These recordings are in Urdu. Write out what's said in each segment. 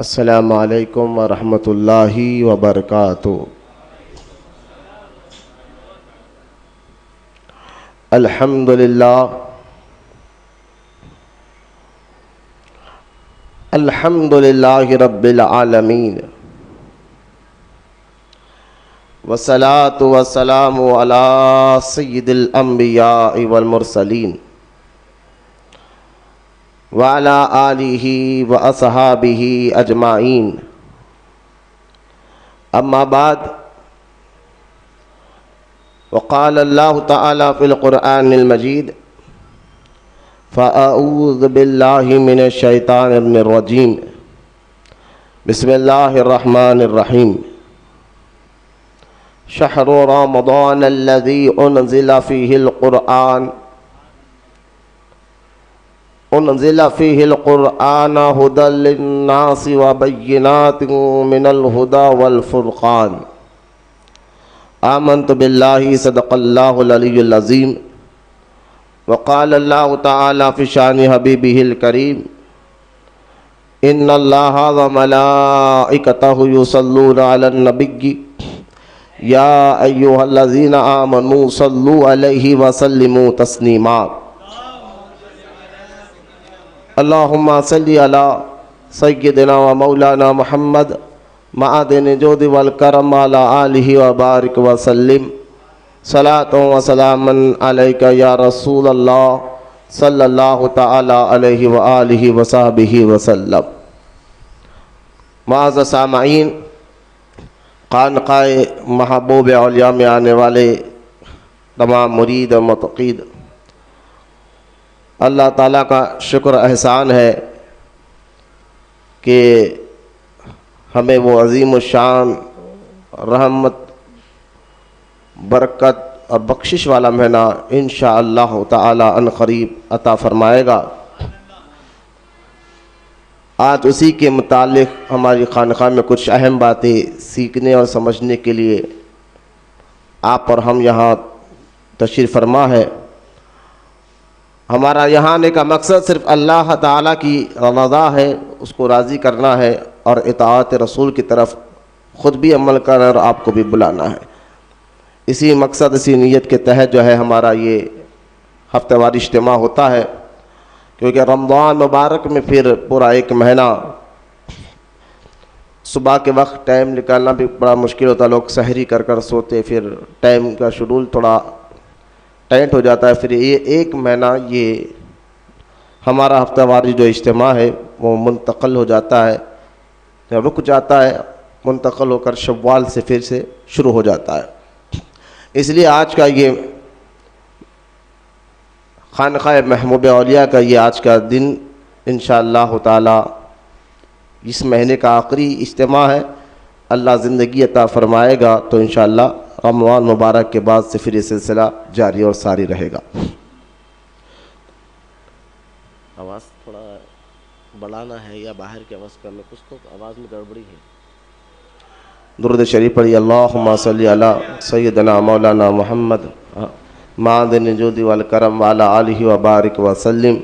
السلام علیکم ورحمۃ اللہ وبرکاتہ۔ الحمد للہ رب العالمین، والصلاة والسلام علی سید الانبیاء والمرسلین وعلی آلہ واصحابہ اجمعین، اما بعد، وقال اللہ تعالی فی القرآن المجید فاعوذ باللہ من الشیطان الرجیم، بسم اللہ الرحمن الرحیم۔ شہر رمضان الذی انزل فیہ القرآن ہدی للناس وبینات من الہدی والفرقان۔ آمنت باللہ، صدق اللہ العلی العظیم۔ وقال اللہ تعالی فی شان حبیبہ الکریم، ان اللہ وملائکتہ یصلون علی النبی یا ایہا الذین آمنوا صلوا علیہ وسلموا تسلیما۔ اللہم صلی علی سیدنا و مولانا محمد معدن جود والکرم علی آلہ وبارک وسلم۔ صلاۃ و سلام علیک یا رسول اللہ صلی اللہ تعالی علیہ وآلہ وصحبہ وسلم۔ معزز سامعین، خانقاہ محبوب اولیاء میں آنے والے تمام مرید و متقید، اللہ تعالیٰ کا شکر احسان ہے کہ ہمیں وہ عظیم الشان رحمت، برکت اور بخشش والا مہینہ انشاءاللہ تعالی ان قریب عطا فرمائے گا۔ آج اسی کے متعلق ہماری خانقاہ میں کچھ اہم باتیں سیکھنے اور سمجھنے کے لیے آپ اور ہم یہاں تشریف فرما ہے۔ ہمارا یہاں آنے کا مقصد صرف اللہ تعالیٰ کی رضا ہے، اس کو راضی کرنا ہے اور اطاعت رسول کی طرف خود بھی عمل کرنا اور آپ کو بھی بلانا ہے۔ اسی مقصد، اسی نیت کے تحت جو ہے ہمارا یہ ہفتہ واری اجتماع ہوتا ہے، کیونکہ رمضان مبارک میں پھر پورا ایک مہینہ صبح کے وقت ٹائم نکالنا بھی بڑا مشکل ہوتا ہے، لوگ سحری کر کر سوتے، پھر ٹائم کا شیڈول تھوڑا ٹائٹ ہو جاتا ہے۔ پھر یہ ایک مہینہ یہ ہمارا ہفتہ واری جو اجتماع ہے وہ منتقل ہو جاتا ہے، رک جاتا ہے، منتقل ہو کر شوال سے پھر سے شروع ہو جاتا ہے۔ اس لیے آج کا یہ خانقاہ محبوب اولیاء کا یہ آج کا دن انشاءاللہ تعالی اس مہینے کا آخری اجتماع ہے۔ اللہ زندگی عطا فرمائے گا تو انشاءاللہ رمضان مبارک کے بعد سے پھر یہ سلسلہ جاری اور ساری رہے گا۔ آواز تھوڑا بڑھانا ہے یا باہر کی آواز کرنا، کچھ تو آواز میں گڑبڑی ہے۔ درود شریف پڑھی، اللہم صلی علی سیدنا مولانا محمد معدن الجود والکرم وعلی آلہ وبارک وسلم۔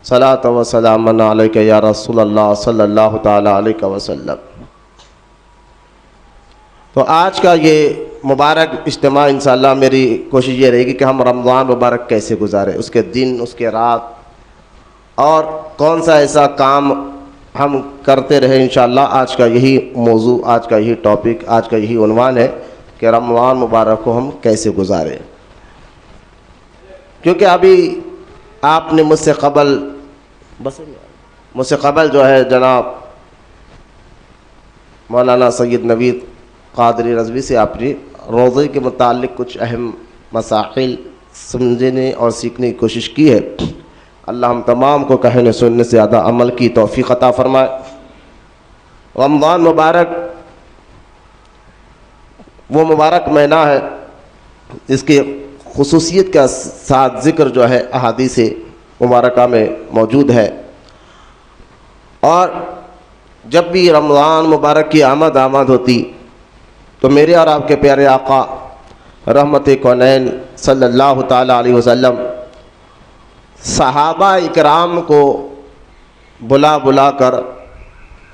صلاۃ و سلام علیک یا رسول اللہ صلی اللہ تعالی علیہ وسلم۔ تو آج کا یہ مبارک اجتماع انشاءاللہ میری کوشش یہ رہے گی کہ ہم رمضان مبارک کیسے گزارے، اس کے دن، اس کے رات، اور کون سا ایسا کام ہم کرتے رہے۔ انشاءاللہ آج کا یہی موضوع، آج کا یہی ٹاپک، آج کا یہی عنوان ہے کہ رمضان مبارک کو ہم کیسے گزاریں۔ کیونکہ ابھی آپ نے مجھ سے قبل جو ہے جناب مولانا سید نوید قادری رضوی سے آپ نے روزے کے متعلق کچھ اہم مسائل سمجھنے اور سیکھنے کی کوشش کی ہے۔ اللہ ہم تمام کو کہنے سننے سے زیادہ عمل کی توفیق عطا فرمائے۔ رمضان مبارک وہ مبارک مہینہ ہے جس کی خصوصیت کا ساتھ ذکر جو ہے احادیث مبارکہ میں موجود ہے، اور جب بھی رمضان مبارک کی آمد ہوتی تو میرے اور آپ کے پیارے آقا رحمت کونین صلی اللہ تعالی علیہ وسلم صحابہ اکرام کو بلا کر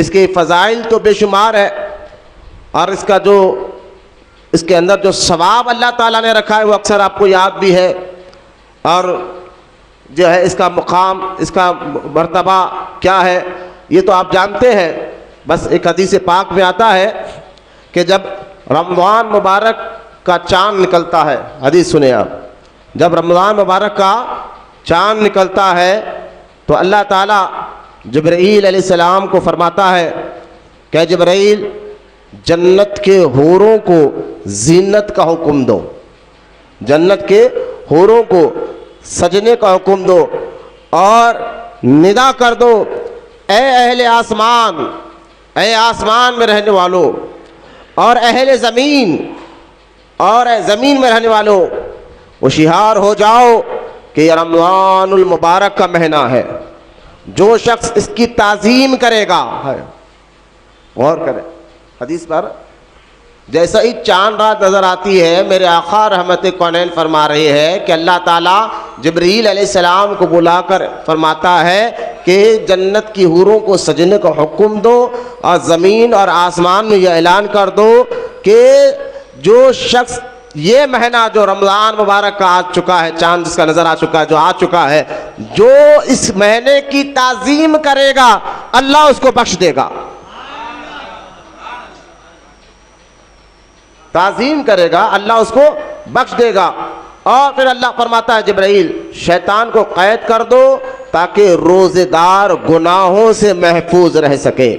اس کے فضائل تو بے شمار ہے، اور اس کا جو اس کے اندر جو ثواب اللہ تعالیٰ نے رکھا ہے وہ اکثر آپ کو یاد بھی ہے، اور جو ہے اس کا مقام، اس کا مرتبہ کیا ہے یہ تو آپ جانتے ہیں۔ بس ایک حدیث پاک میں آتا ہے کہ جب رمضان مبارک کا چاند نکلتا ہے، حدیث سنیں آپ، جب رمضان مبارک کا چاند نکلتا ہے تو اللہ تعالیٰ جبرائیل علیہ السلام کو فرماتا ہے کہ جبرائیل جنت کے حوروں کو زینت کا حکم دو، جنت کے حوروں کو سجنے کا حکم دو، اور ندا کر دو اے اہل آسمان، اے آسمان میں رہنے والوں، اور اہل زمین، اور اے زمین میں رہنے والوں، ہوشیار ہو جاؤ کہ یہ رمضان المبارک کا مہینہ ہے، جو شخص اس کی تعظیم کرے گا، غور کرے حدیث پر، جیسا ہی چاند رات نظر آتی ہے میرے آقا رحمت کونین فرما رہے ہیں کہ اللہ تعالیٰ جبرائیل علیہ السلام کو بلا کر فرماتا ہے کہ جنت کی حوروں کو سجنے کا حکم دو، اور زمین اور آسمان میں یہ اعلان کر دو کہ جو شخص یہ مہینہ جو رمضان مبارک کا آ چکا ہے، چاند جس کا نظر آ چکا ہے، جو آ چکا ہے، جو اس مہینے کی تعظیم کرے گا اللہ اس کو بخش دے گا، تعظیم کرے گا اللہ اس کو بخش دے گا۔ اور پھر اللہ فرماتا ہے جبرائیل شیطان کو قید کر دو تاکہ روزے دار گناہوں سے محفوظ رہ سکے۔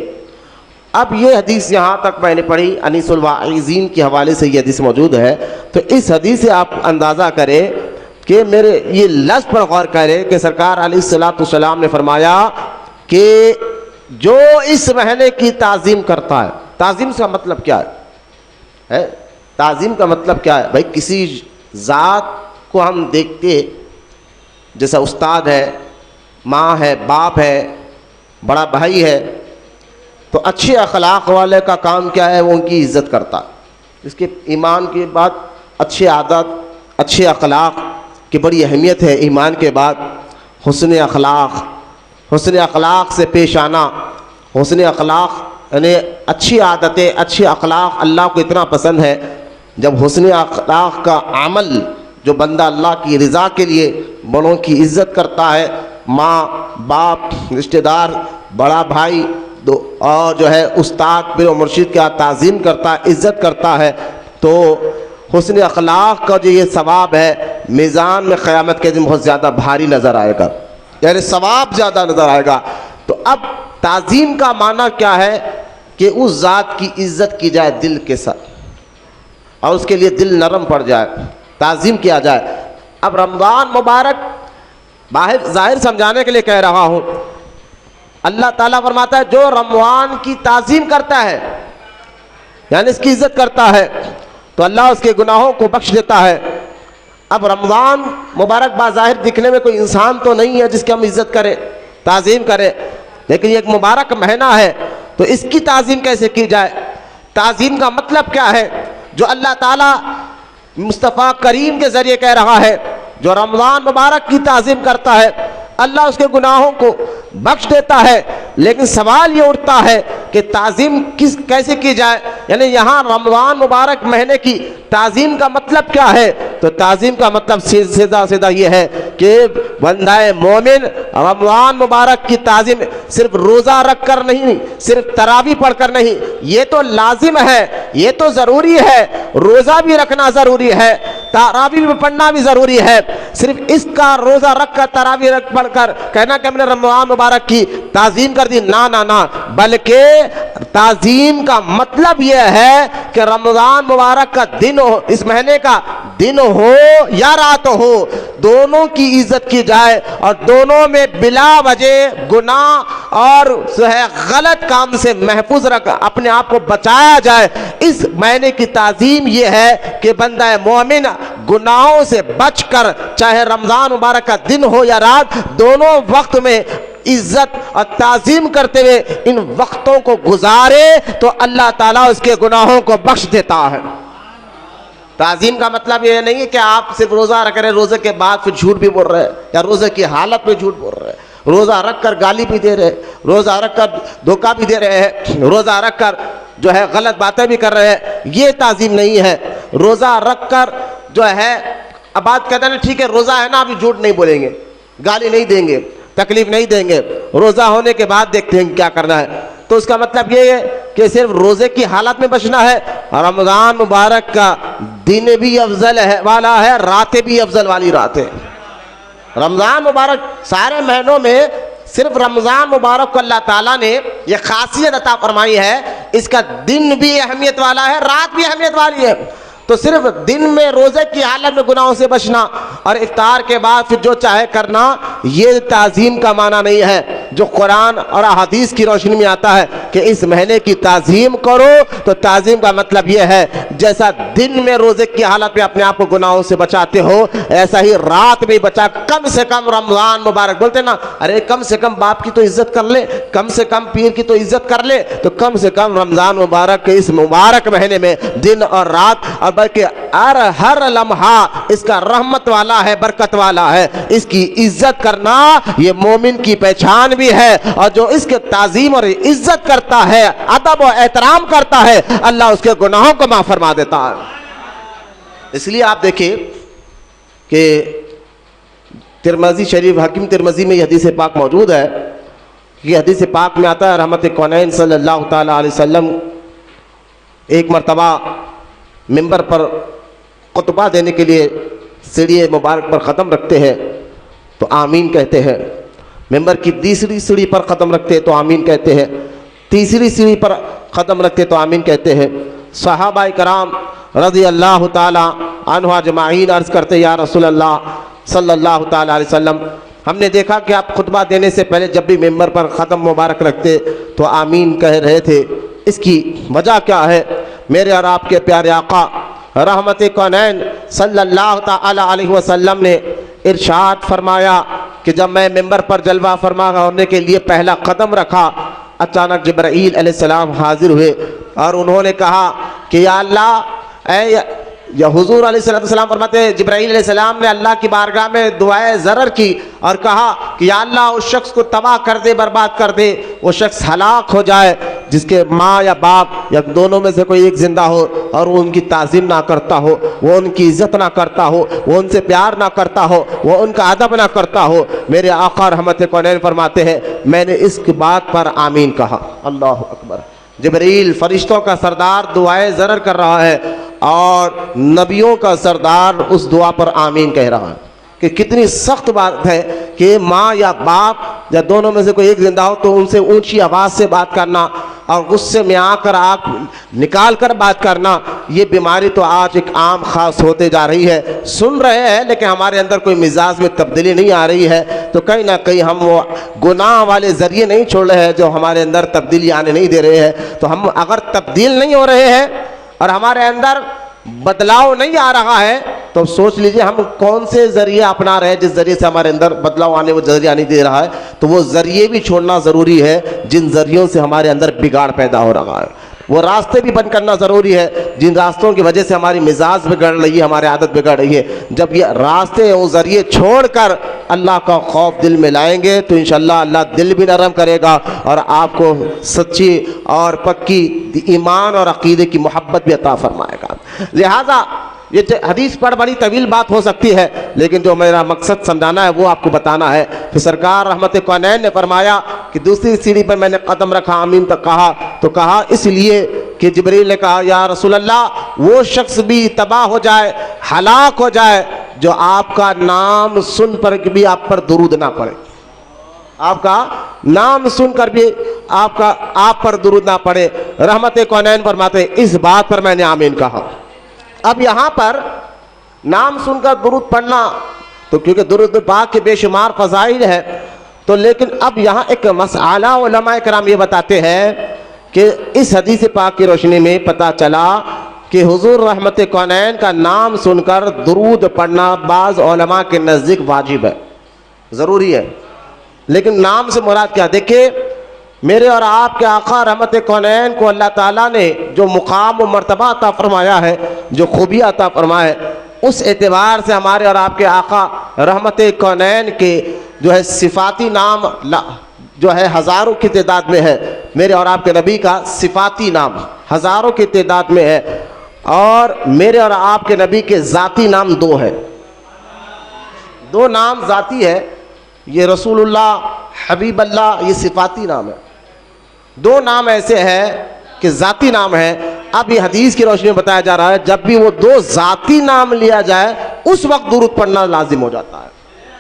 اب یہ حدیث یہاں تک میں نے پڑھی، انیس الواعظین کے حوالے سے یہ حدیث موجود ہے، تو اس حدیث سے آپ اندازہ کریں کہ میرے یہ لفظ پر غور کریں کہ سرکار علیہ الصلوۃ والسلام نے فرمایا کہ جو اس مہینے کی تعظیم کرتا ہے، تعظیم کا مطلب کیا ہے؟ تعظیم کا مطلب کیا ہے؟ بھائی کسی ذات کو ہم دیکھتے، جیسا استاد ہے، ماں ہے، باپ ہے، بڑا بھائی ہے، تو اچھے اخلاق والے کا کام کیا ہے؟ وہ ان کی عزت کرتا، اس کے ایمان کے بعد اچھے عادت، اچھے اخلاق کی بڑی اہمیت ہے۔ ایمان کے بعد حسن اخلاق، حسن اخلاق سے پیش آنا، حسن اخلاق یعنی اچھی عادتیں، اچھے اخلاق اللہ کو اتنا پسند ہے، جب حسن اخلاق کا عمل جو بندہ اللہ کی رضا کے لیے بڑوں کی عزت کرتا ہے، ماں باپ، رشتہ دار، بڑا بھائی اور جو ہے استاد پیر و مرشد کا تعظیم کرتا ہے، عزت کرتا ہے، تو حسن اخلاق کا جو یہ ثواب ہے میزان میں قیامت کے دن بہت زیادہ بھاری نظر آئے گا، یعنی ثواب زیادہ نظر آئے گا۔ تو اب تعظیم کا معنی کیا ہے؟ کہ اس ذات کی عزت کی جائے دل کے ساتھ، اور اس کے لیے دل نرم پڑ جائے، تعظیم کیا جائے۔ اب رمضان مبارک ظاہر سمجھانے کے لیے کہہ رہا ہوں، اللہ تعالیٰ فرماتا ہے جو رمضان کی تعظیم کرتا ہے، یعنی اس کی عزت کرتا ہے، تو اللہ اس کے گناہوں کو بخش دیتا ہے۔ اب رمضان مبارک بظاہر دکھنے میں کوئی انسان تو نہیں ہے جس کی ہم عزت کریں، تعظیم کریں، لیکن یہ ایک مبارک مہینہ ہے، تو اس کی تعظیم کیسے کی جائے؟ تعظیم کا مطلب کیا ہے؟ جو اللہ تعالیٰ مصطفیٰ کریم کے ذریعے کہہ رہا ہے، جو رمضان مبارک کی تعظیم کرتا ہے اللہ اس کے گناہوں کو بخش دیتا ہے۔ لیکن سوال یہ اٹھتا ہے کہ تعظیم کیسے کی جائے؟ یعنی یہاں رمضان مبارک مہینے کی تعظیم کا مطلب کیا ہے؟ تو تعظیم کا مطلب سیدھا یہ ہے کہ بندہ مومن رمضان مبارک کی تعظیم صرف روزہ رکھ کر نہیں، صرف تراویح پڑھ کر نہیں، یہ تو لازم ہے، یہ تو ضروری ہے، روزہ بھی رکھنا ضروری ہے، تراویح بھی پڑھنا بھی ضروری ہے۔ صرف اس کا روزہ رکھ کر تراویح رکھ پڑھ کر کہنا کہ ہم نے رمضان مبارک کی تعظیم کر دی، نہ، بلکہ تعظیم کا مطلب یہ ہے کہ رمضان مبارک کا دن ہو، اس مہینے کا دن ہو یا رات ہو، دونوں کی عزت کی جائے اور دونوں میں بلا وجہ گناہ اور غلط کام سے محفوظ رکھ اپنے آپ کو بچایا جائے۔ اس مہینے کی تعظیم یہ ہے کہ بندہ مومن گناہوں سے بچ کر چاہے رمضان مبارک کا دن ہو یا رات، دونوں وقت میں عزت اور تعظیم کرتے ہوئے ان وقتوں کو گزارے تو اللہ تعالیٰ اس کے گناہوں کو بخش دیتا ہے۔ تعظیم کا مطلب یہ نہیں ہے کہ آپ صرف روزہ رکھ رہے ہیں، روزے کے بعد پھر جھوٹ بھی بول رہے ہیں، یا روزے کی حالت میں جھوٹ بول رہے ہیں، روزہ رکھ کر گالی بھی دے رہے، روزہ رکھ کر دھوکہ بھی دے رہے ہیں، روزہ رکھ کر جو ہے غلط باتیں بھی کر رہے ہیں، یہ تعظیم نہیں ہے۔ روزہ رکھ کر جو ہے اب بات کہتے ہیں ٹھیک ہے روزہ ہے نا، ابھی جھوٹ نہیں بولیں گے، گالی نہیں دیں گے، تکلیف نہیں دیں گے، روزہ ہونے کے بعد دیکھتے ہیں کیا کرنا ہے۔ تو اس کا مطلب یہ ہے کہ صرف روزے کی حالت میں بچنا ہے۔ رمضان مبارک کا دن بھی افضل ہے والا ہے، راتیں بھی افضل والی راتیں۔ رمضان مبارک سارے مہینوں میں صرف رمضان مبارک کو اللہ تعالیٰ نے یہ خاصیت عطا فرمائی ہے، اس کا دن بھی اہمیت والا ہے، رات بھی اہمیت والی ہے۔ تو صرف دن میں روزے کی حالت میں گناہوں سے بچنا اور افطار کے بعد پھر جو چاہے کرنا، یہ تعظیم کا معنی نہیں ہے جو قرآن اور احادیث کی روشنی میں آتا ہے کہ اس مہینے کی تعظیم کرو۔ تو تعظیم کا مطلب یہ ہے جیسا دن میں روزے کی حالت میں اپنے آپ کو گناہوں سے بچاتے ہو، ایسا ہی رات میں بچا۔ کم سے کم رمضان مبارک بولتے نا، ارے کم سے کم باپ کی تو عزت کر لے، کم سے کم پیر کی تو عزت کر لے، تو کم سے کم رمضان مبارک کے اس مبارک مہینے میں دن اور رات اور بلکہ ہر لمحہ اس کا رحمت والا ہے، برکت والا ہے، اس کی عزت کرنا یہ مومن کی پہچان بھی ہے۔ اور جو اس کے تعظیم اور عزت کرتا ہے، ادب و احترام کرتا ہے، اللہ اس کے گناہوں کو معاف فرما دیتا ہے۔ اس لیے آپ دیکھیں کہ ترمذی شریف، حکیم ترمذی میں یہ حدیث پاک موجود ہے۔ یہ حدیث پاک میں آتا ہے رحمت کونین صلی اللہ تعالی علیہ وسلم ایک مرتبہ ممبر پر خطبہ دینے کے لیے سیڑھی مبارک پر قدم رکھتے ہیں تو آمین کہتے ہیں۔ ممبر کی دوسری سیڑھی پر قدم رکھتے تو آمین کہتے ہیں، تیسری سیڑھی پر قدم رکھتے تو آمین کہتے ہیں۔ صحابہ کرام رضی اللہ تعالی عنہ اجمعین عرض کرتے یا رسول اللہ صلی اللہ تعالی علیہ وسلم، ہم نے دیکھا کہ آپ خطبہ دینے سے پہلے جب بھی ممبر پر قدم مبارک رکھتے تو آمین کہہ رہے تھے، اس کی وجہ کیا ہے؟ میرے اور آپ کے پیارے آقا رحمت کونین صلی اللہ تعالی علیہ وسلم نے ارشاد فرمایا کہ جب میں ممبر پر جلوہ فرما ہونے کے لیے پہلا قدم رکھا، اچانک جبرائیل علیہ السلام حاضر ہوئے اور انہوں نے کہا کہ یا اللہ، یا حضور علیہ السلام فرماتے ہیں جبرائیل علیہ السلام نے اللہ کی بارگاہ میں دعائے ضرر کی اور کہا کہ یا اللہ اس شخص کو تباہ کر دے، برباد کر دے، وہ شخص ہلاک ہو جائے جس کے ماں یا باپ یا دونوں میں سے کوئی ایک زندہ ہو اور وہ ان کی تعظیم نہ کرتا ہو، وہ ان کی عزت نہ کرتا ہو، وہ ان سے پیار نہ کرتا ہو، وہ ان کا ادب نہ کرتا ہو۔ میرے آقا رحمت کونین فرماتے ہیں میں نے اس کی بات پر آمین کہا۔ اللہ اکبر! جبرائیل فرشتوں کا سردار دعائے ضرر کر رہا ہے اور نبیوں کا سردار اس دعا پر آمین کہہ رہا ہے کہ کتنی سخت بات ہے کہ ماں یا باپ یا دونوں میں سے کوئی ایک زندہ ہو تو ان سے اونچی آواز سے بات کرنا اور غصے میں آ کر آنکھ نکال کر بات کرنا، یہ بیماری تو آج ایک عام خاص ہوتے جا رہی ہے۔ سن رہے ہیں لیکن ہمارے اندر کوئی مزاج میں تبدیلی نہیں آ رہی ہے، تو کہیں نہ کہیں ہم وہ گناہ والے ذریعے نہیں چھوڑ رہے ہیں جو ہمارے اندر تبدیلی آنے نہیں دے رہے ہیں۔ تو ہم اگر تبدیل نہیں ہو رہے ہیں اور ہمارے اندر بدلاؤ نہیں آ رہا ہے تو سوچ لیجئے ہم کون سے ذریعے اپنا رہے ہیں جس ذریعے سے ہمارے اندر بدلاؤ آنے وہ ذریعہ نہیں دے رہا ہے۔ تو وہ ذریعے بھی چھوڑنا ضروری ہے جن ذریعوں سے ہمارے اندر بگاڑ پیدا ہو رہا ہے، وہ راستے بھی بند کرنا ضروری ہے جن راستوں کی وجہ سے ہماری مزاج بگڑ رہی ہے، ہماری عادت بگڑ رہی ہے۔ جب یہ راستے اور ذریعے چھوڑ کر اللہ کا خوف دل میں لائیں گے تو انشاءاللہ اللہ دل بھی نرم کرے گا اور آپ کو سچی اور پکی ایمان اور عقیدے کی محبت بھی عطا فرمائے گا۔ لہذا یہ حدیث پر بڑی طویل بات ہو سکتی ہے لیکن جو میرا مقصد سمجھانا ہے وہ آپ کو بتانا ہے۔ پھر سرکار رحمت کونین نے فرمایا کہ دوسری سیڑھی پر میں نے قدم رکھا، آمین تک کہا، تو کہا اس لیے کہ جبرائیل نے کہا یا رسول اللہ وہ شخص بھی تباہ ہو جائے، ہلاک ہو جائے جو آپ کا نام سن پر بھی آپ پر درود نہ پڑے، آپ کا نام سن کر بھی آپ پر درود نہ پڑے۔ رحمت کونین فرماتے اس بات پر میں نے آمین کہا۔ اب یہاں پر نام سن کر درود پڑھنا تو کیونکہ درود پاک کے بے شمار فضائل ہے، تو لیکن اب یہاں ایک مسئلہ علماء کرام یہ بتاتے ہیں کہ اس حدیث پاک کی روشنی میں پتہ چلا کہ حضور رحمت کونین کا نام سن کر درود پڑھنا بعض علماء کے نزدیک واجب ہے، ضروری ہے۔ لیکن نام سے مراد کیا؟ دیکھیں میرے اور آپ کے آقا رحمت کونین کو اللہ تعالیٰ نے جو مقام و مرتبہ عطا فرمایا ہے، جو خوبی عطا فرمایا ہے، اس اعتبار سے ہمارے اور آپ کے آقا رحمت کونین کے جو ہے صفاتی نام جو ہے ہزاروں کی تعداد میں ہے. میرے اور آپ کے نبی کا صفاتی نام ہزاروں کی تعداد میں ہے, اور میرے اور آپ کے نبی کے ذاتی نام 2 ہیں. 2 نام ذاتی ہے, یہ رسول اللہ, حبیب اللہ, یہ صفاتی نام ہے. 2 نام ایسے ہیں کہ ذاتی نام ہے. اب یہ حدیث کی روشنی میں بتایا جا رہا ہے جب بھی وہ 2 ذاتی نام لیا جائے اس وقت درود پڑھنا لازم ہو جاتا ہے.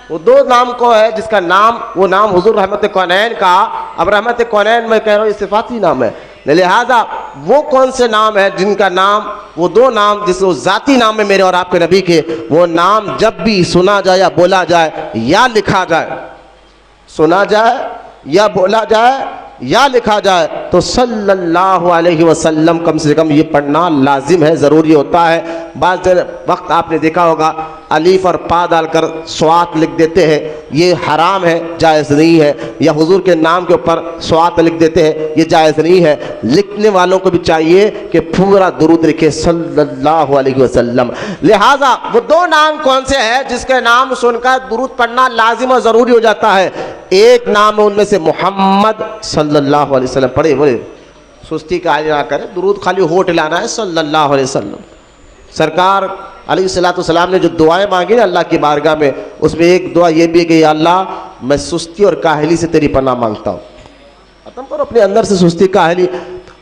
وہ 2 نام کو ہے جس کا نام, وہ نام حضور رحمت کونین کا. اب رحمت کونین میں کہہ رہا ہوں یہ صفاتی نام ہے, لہذا وہ کون سے نام ہے جن کا نام, وہ 2 نام جس وہ ذاتی نام ہے میرے اور آپ کے نبی کے, وہ نام جب بھی سنا جائے یا بولا جائے یا لکھا جائے, سنا جائے یا بولا جائے یا لکھا جائے تو صلی اللہ علیہ وسلم کم سے کم یہ پڑھنا لازم ہے, ضروری ہوتا ہے. بعض وقت آپ نے دیکھا ہوگا الف اور پا ڈال کر صوات لکھ دیتے ہیں, یہ حرام ہے, جائز نہیں ہے. یا حضور کے نام کے اوپر صوات لکھ دیتے ہیں, یہ جائز نہیں ہے. لکھنے والوں کو بھی چاہیے کہ پورا درود لکھے صلی اللہ علیہ وسلم. لہٰذا وہ 2 نام کون سے ہیں جس کے نام سن کر درود پڑھنا لازم اور ضروری ہو جاتا ہے؟ ایک نام ہے ان میں سے محمد صلی اللہ علیہ وسلم. پڑھے بولے, سستی کا حال نہ کرے, درود خالی ہوٹ لانا ہے صلی اللہ علیہ وسلم. سرکار علیہ الصلوۃ والسلام نے جو دعائیں مانگی نا اللہ کی بارگاہ میں, اس میں ایک دعا یہ بھی ہے کہ یا اللہ میں سستی اور کاہلی سے تیری پناہ مانگتا ہوں. ختم کرو اپنے اندر سے سستی کاہلی.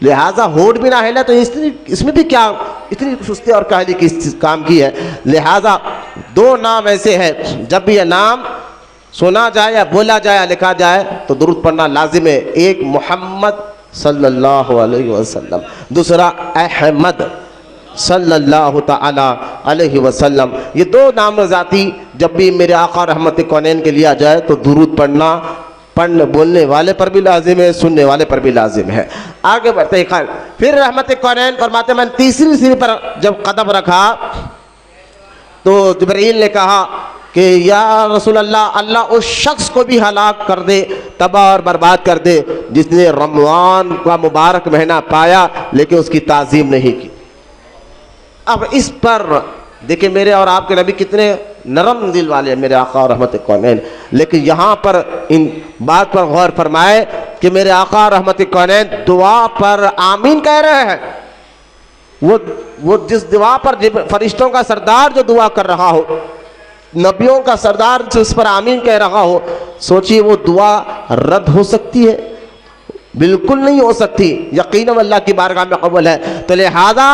لہٰذا ہوٹ بھی نہ ہلا تو اس میں بھی کیا اتنی سستی اور کاہلی کس کام کی ہے. لہٰذا 2 نام ایسے ہیں جب بھی یہ نام سنا جائے یا بولا جائے یا لکھا جائے تو درود پڑھنا لازم ہے. ایک محمد صلی اللہ علیہ وسلم, دوسرا احمد صلی اللہ تعالی علیہ وسلم. یہ 2 نام ذاتی جب بھی میرے آقا رحمت کونین کے لیا جائے تو درود پڑھنا پڑھنے بولنے والے پر بھی لازم ہے, سننے والے پر بھی لازم ہے. آگے بڑھتے ہیں. پھر رحمت کونین فرماتے میں نے تیسری سیڑھی پر جب قدم رکھا تو جبرائیل نے کہا کہ یا رسول اللہ, اللہ اس شخص کو بھی ہلاک کر دے, تباہ اور برباد کر دے جس نے رمضان کا مبارک مہینہ پایا لیکن اس کی تعظیم نہیں کی. اب اس پر دیکھیں میرے اور آپ کے نبی کتنے نرم دل والے ہیں میرے آقا رحمت کونین, لیکن یہاں پر ان بات پر غور فرمائے کہ میرے آقا رحمت کونین دعا پر آمین کہہ رہے ہیں. وہ جس دعا پر فرشتوں کا سردار جو دعا کر رہا ہو, نبیوں کا سردار جو اس پر آمین کہہ رہا ہو, سوچئے وہ دعا رد ہو سکتی ہے؟ بالکل نہیں ہو سکتی. یقیناً اللہ کی بارگاہ میں قبول ہے. تو لہذا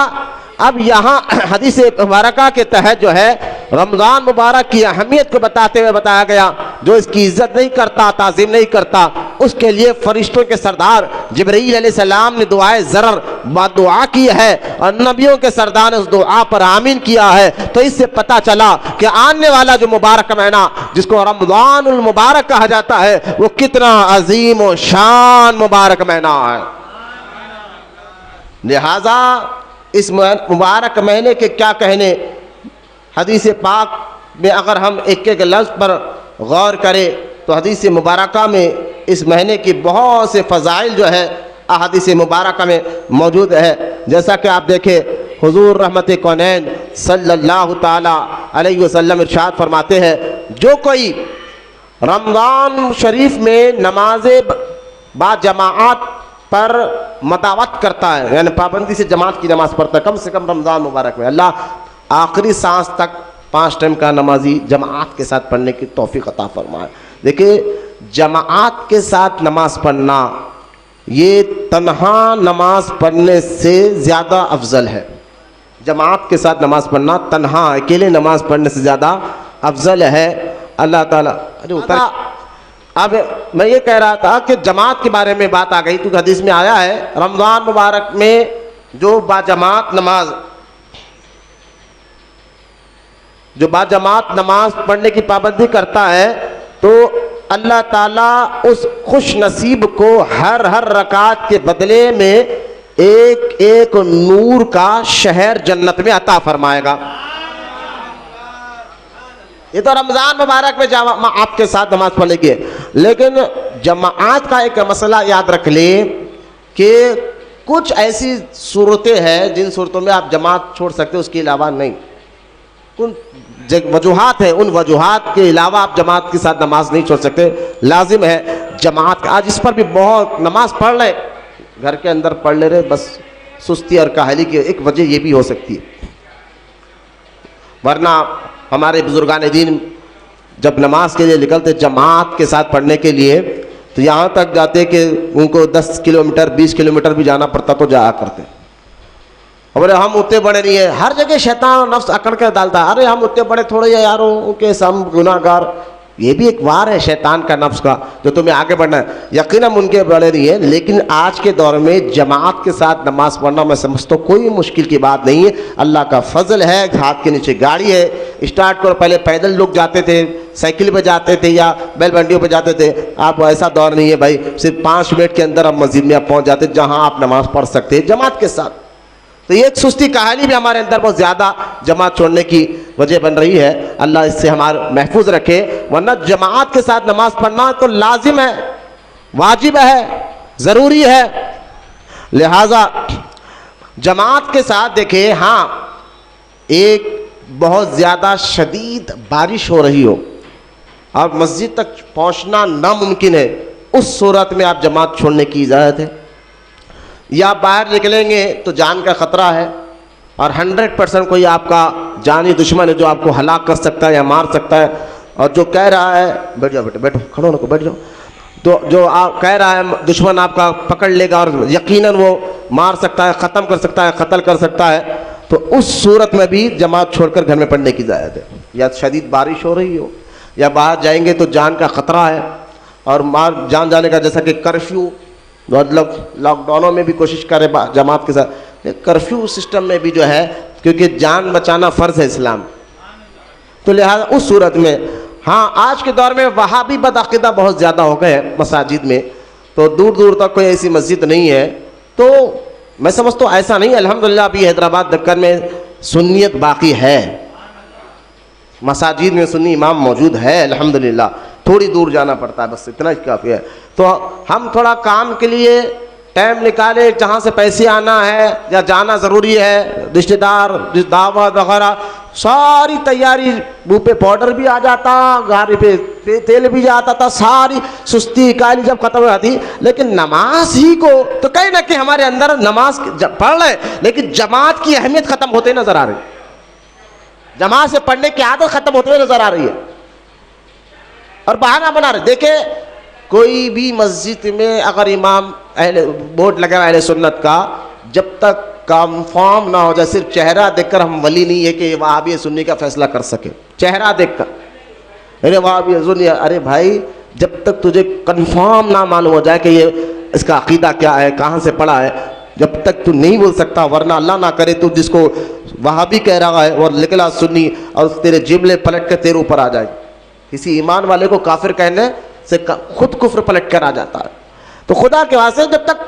اب یہاں حدیث مبارکہ کے تحت جو ہے رمضان مبارک کی اہمیت کو بتاتے ہوئے بتایا گیا, جو اس کی عزت نہیں کرتا, تعظیم نہیں کرتا, اس کے لیے فرشتوں کے سردار جبرائیل علیہ السلام نے دعائے ضرر بعد دعا کی ہے اور نبیوں کے سردار نے اس دعا پر آمین کیا ہے. تو اس سے پتہ چلا کہ آنے والا جو مبارک مہینہ جس کو رمضان المبارک کہا جاتا ہے وہ کتنا عظیم و شان مبارک مہینہ ہے. لہذا اس مبارک مہینے کے کیا کہنے, حدیث پاک میں اگر ہم ایک ایک لفظ پر غور کریں تو حدیث مبارکہ میں اس مہینے کی بہت سے فضائل جو ہے احادیث مبارکہ میں موجود ہے. جیسا کہ آپ دیکھیں حضور رحمت کونین صلی اللہ تعالی علیہ وسلم ارشاد فرماتے ہیں, جو کوئی رمضان شریف میں نماز با جماعت پر مداوت کرتا ہے, یعنی پابندی سے جماعت کی نماز پڑھتا ہے, کم سے کم رمضان مبارک میں اللہ آخری سانس تک 5 ٹائم کا نمازی جماعت کے ساتھ پڑھنے کی توفیق عطا فرمائے. دیکھیں جماعت کے ساتھ نماز پڑھنا یہ تنہا نماز پڑھنے سے زیادہ افضل ہے. جماعت کے ساتھ نماز پڑھنا تنہا اکیلے نماز پڑھنے سے زیادہ افضل ہے. اللہ تعالیٰ اب میں یہ کہہ رہا تھا کہ جماعت کے بارے میں بات آ گئی تو حدیث میں آیا ہے رمضان مبارک میں جو باجماعت نماز پڑھنے کی پابندی کرتا ہے تو اللہ تعالیٰ اس خوش نصیب کو ہر رکعت کے بدلے میں ایک ایک نور کا شہر جنت میں عطا فرمائے گا. یہ تو رمضان مبارک میں آپ کے ساتھ نماز پڑھنے کی ہے, لیکن جماعت کا ایک مسئلہ یاد رکھ لیں کہ کچھ ایسی صورتیں ہیں جن صورتوں میں آپ جماعت چھوڑ سکتے اس کے علاوہ نہیں. ان وجوہات ہیں، ان وجوہات کے علاوہ آپ جماعت کے ساتھ نماز نہیں چھوڑ سکتے، لازم ہے جماعت. آج اس پر بھی بہت نماز پڑھ رہے، گھر کے اندر پڑھ لے رہے، بس سستی اور کاہلی کی ایک وجہ یہ بھی ہو سکتی ہے. ورنہ ہمارے بزرگان دین جب نماز کے لیے نکلتے جماعت کے ساتھ پڑھنے کے لیے تو یہاں تک جاتے کہ ان کو 10 کلومیٹر 20 کلومیٹر بھی جانا پڑتا تو جایا کرتے. اور ہم اتنے بڑے نہیں ہیں، ہر جگہ شیطان اور نفس اکڑ کر ڈالتا ہے، ارے ہم اتنے بڑے تھوڑے ہیں یارو ان کے ہم گناہ گار. یہ بھی ایک وار ہے شیطان کا، نفس کا، جو تمہیں آگے بڑھنا ہے. یقیناً ان کے بڑے نہیں ہیں، لیکن آج کے دور میں جماعت کے ساتھ نماز پڑھنا میں سمجھتا ہوں کوئی مشکل کی بات نہیں ہے. اللہ کا فضل ہے، ہاتھ کے نیچے گاڑی ہے، اسٹارٹ کرو. پہلے پیدل لوگ جاتے تھے، سائیکل پہ جاتے تھے یا بیل بنڈیوں پہ جاتے تھے. آپ ایسا دور نہیں ہے بھائی، صرف 5 منٹ کے اندر آپ مسجد میں آپ پہنچ جاتے جہاں آپ نماز پڑھ سکتے ہیں جماعت کے ساتھ. تو یہ ایک سستی کاہلی بھی ہمارے اندر بہت زیادہ جماعت چھوڑنے کی وجہ بن رہی ہے. اللہ اس سے ہمارے محفوظ رکھے. ورنہ جماعت کے ساتھ نماز پڑھنا تو لازم ہے، واجب ہے، ضروری ہے. لہذا جماعت کے ساتھ دیکھیں، ہاں ایک بہت زیادہ شدید بارش ہو رہی ہو اور مسجد تک پہنچنا ناممکن ہے، اس صورت میں آپ جماعت چھوڑنے کی اجازت ہے. یا باہر نکلیں گے تو جان کا خطرہ ہے اور 100% کوئی آپ کا جانی دشمن ہے جو آپ کو ہلاک کر سکتا ہے یا مار سکتا ہے. اور جو کہہ رہا ہے بیٹھ جاؤ بیٹے، بیٹھو، کھڑو نہ بیٹھ جاؤ، تو جو آپ کہہ رہا ہے دشمن آپ کا پکڑ لے گا اور یقیناً وہ مار سکتا ہے، ختم کر سکتا ہے، قتل کر سکتا ہے. تو اس صورت میں بھی جماعت چھوڑ کر گھر میں پڑھنے کی اجازت ہے. یا شدید بارش ہو رہی ہو یا باہر جائیں گے تو جان کا خطرہ ہے اور جان جانے کا، جیسا کہ کرفیو، مطلب لاک ڈاؤنوں میں بھی کوشش کرے جماعت کے ساتھ، کرفیو سسٹم میں بھی جو ہے، کیونکہ جان بچانا فرض ہے اسلام. تو لہذا اس صورت میں ہاں آج کے دور میں وہابی بدعقیدہ بہت زیادہ ہو گئے مساجد میں، تو دور دور تک کوئی ایسی مسجد نہیں ہے. تو میں سمجھتا ہوں ایسا نہیں، الحمدللہ ابھی حیدرآباد دکن میں سنیت باقی ہے، مساجد میں سنی امام موجود ہے الحمدللہ. تھوڑی دور جانا پڑتا ہے، بس اتنا ہی کافی ہے. تو ہم تھوڑا کام کے لیے ٹائم نکالے، جہاں سے پیسے آنا ہے یا جانا ضروری ہے، رشتہ دار دعوت وغیرہ ساری تیاری، منہ پہ پاؤڈر بھی آ جاتا، گاڑی پہ تیل بھی جاتا تھا، ساری سستی کاہلی جب ختم ہو جاتی. لیکن نماز ہی کو تو کہیں نہ کہ ہمارے اندر نماز پڑھ رہے، لیکن جماعت کی اہمیت ختم ہوتے نظر آ رہی، جماعت سے پڑھنے کی عادت ختم ہوتے ہوئے نظر آ رہی ہے اور بہانہ بنا رہے. دیکھیں کوئی بھی مسجد میں اگر امام بورڈ لگا اہل سنت کا، جب تک کنفرم نہ ہو جائے، صرف چہرہ دیکھ کر ہم ولی نہیں ہے کہ یہ وہابی سنی کا فیصلہ کر سکے. چہرہ دیکھ کر ارے وہابی سنی، ارے بھائی جب تک تجھے کنفرم نہ معلوم ہو جائے کہ یہ اس کا عقیدہ کیا ہے، کہاں سے پڑھا ہے، جب تک تو نہیں بول سکتا. ورنہ اللہ نہ کرے تو جس کو وہابی کہہ رہا ہے اور نکلا سنی اور تیرے جملے پلٹ کر تیرے اوپر آ جائے. کسی ایمان والے کو کافر کہنے سے خود کفر پلٹ کر آ جاتا ہے. تو خدا کے واسطے جب تک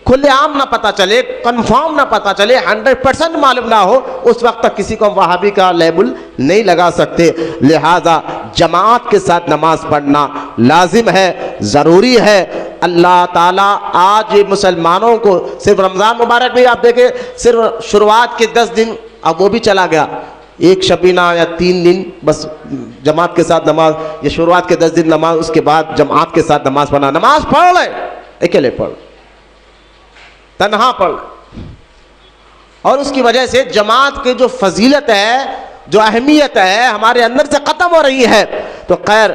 کھلے عام نہ پتہ چلے، کنفرم نہ پتہ چلے، 100% معلوم نہ ہو، اس وقت تک کسی کو وہابی کا لیبل نہیں لگا سکتے. لہذا جماعت کے ساتھ نماز پڑھنا لازم ہے، ضروری ہے. اللہ تعالیٰ آج مسلمانوں کو صرف رمضان مبارک میں آپ دیکھیں، صرف شروعات کے 10 دن، اب وہ بھی چلا گیا، ایک شبینہ یا 3 دن بس جماعت کے ساتھ نماز، یہ شروعات کے 10 دن نماز، اس کے بعد جماعت کے ساتھ نماز پڑھنا. نماز پڑھ لے، اکیلے پڑھ، تنہا پڑھ. اور اس کی وجہ سے جماعت کی جو فضیلت ہے، جو اہمیت ہے، ہمارے اندر سے ختم ہو رہی ہے. تو خیر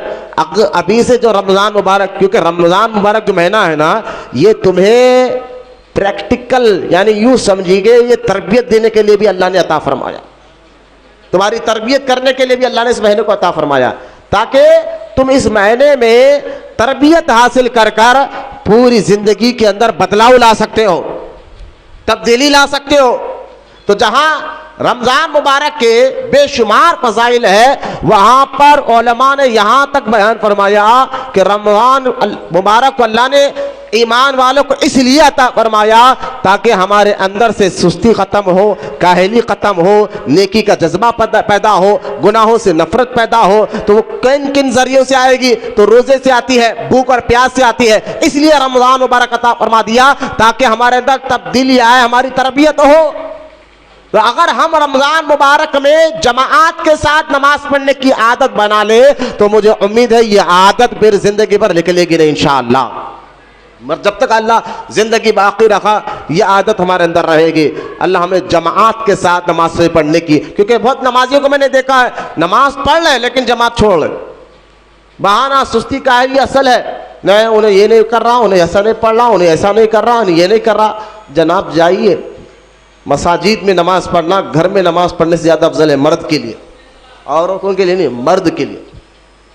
ابھی سے جو رمضان مبارک، کیونکہ رمضان مبارک جو مہینہ ہے نا، یہ تمہیں پریکٹیکل، یعنی یوں سمجھیے یہ تربیت دینے کے لیے بھی اللہ نے عطا فرمایا، تمہاری تربیت کرنے کے لیے بھی اللہ نے اس مہینے کو عطا فرمایا، تاکہ تم اس مہینے میں تربیت حاصل کر کر پوری زندگی کے اندر بدلاؤ لا سکتے ہو، تبدیلی لا سکتے ہو. تو جہاں رمضان مبارک کے بے شمار فضائل ہے، وہاں پر علماء نے یہاں تک بیان فرمایا کہ رمضان مبارک کو اللہ نے ایمان والوں کو اس لیے عطا فرمایا تاکہ ہمارے اندر سے سستی ختم ہو، کاہلی ختم ہو، نیکی کا جذبہ پیدا ہو، گناہوں سے نفرت پیدا ہو. تو وہ کن کن ذریعوں سے آئے گی؟ تو روزے سے آتی ہے، بھوک اور پیاس سے آتی ہے. اس لیے رمضان مبارک عطا فرما دیا تاکہ ہمارے اندر تبدیلی آئے، ہماری تربیت ہو. تو اگر ہم رمضان مبارک میں جماعت کے ساتھ نماز پڑھنے کی عادت بنا لیں تو مجھے امید ہے یہ عادت پھر زندگی بھر نکلے گی نہیں انشاءاللہ. جب تک اللہ زندگی باقی رکھا یہ عادت ہمارے اندر رہے گی. اللہ ہمیں جماعت کے ساتھ نماز پڑھنے کی، کیونکہ بہت نمازیوں کو میں نے دیکھا ہے نماز پڑھ لے لیکن جماعت چھوڑ لے. بہانہ سستی کا ہے، یہ اصل ہے. نہیں انہیں یہ نہیں کر رہا، انہیں ایسا نہیں پڑھ رہا، انہیں ایسا نہیں کر رہا، انہیں یہ نہیں کر رہا. جناب جائیے مساجد میں نماز پڑھنا گھر میں نماز پڑھنے سے زیادہ افضل ہے مرد کے لیے، عورتوں کے لیے نہیں، مرد کے لیے.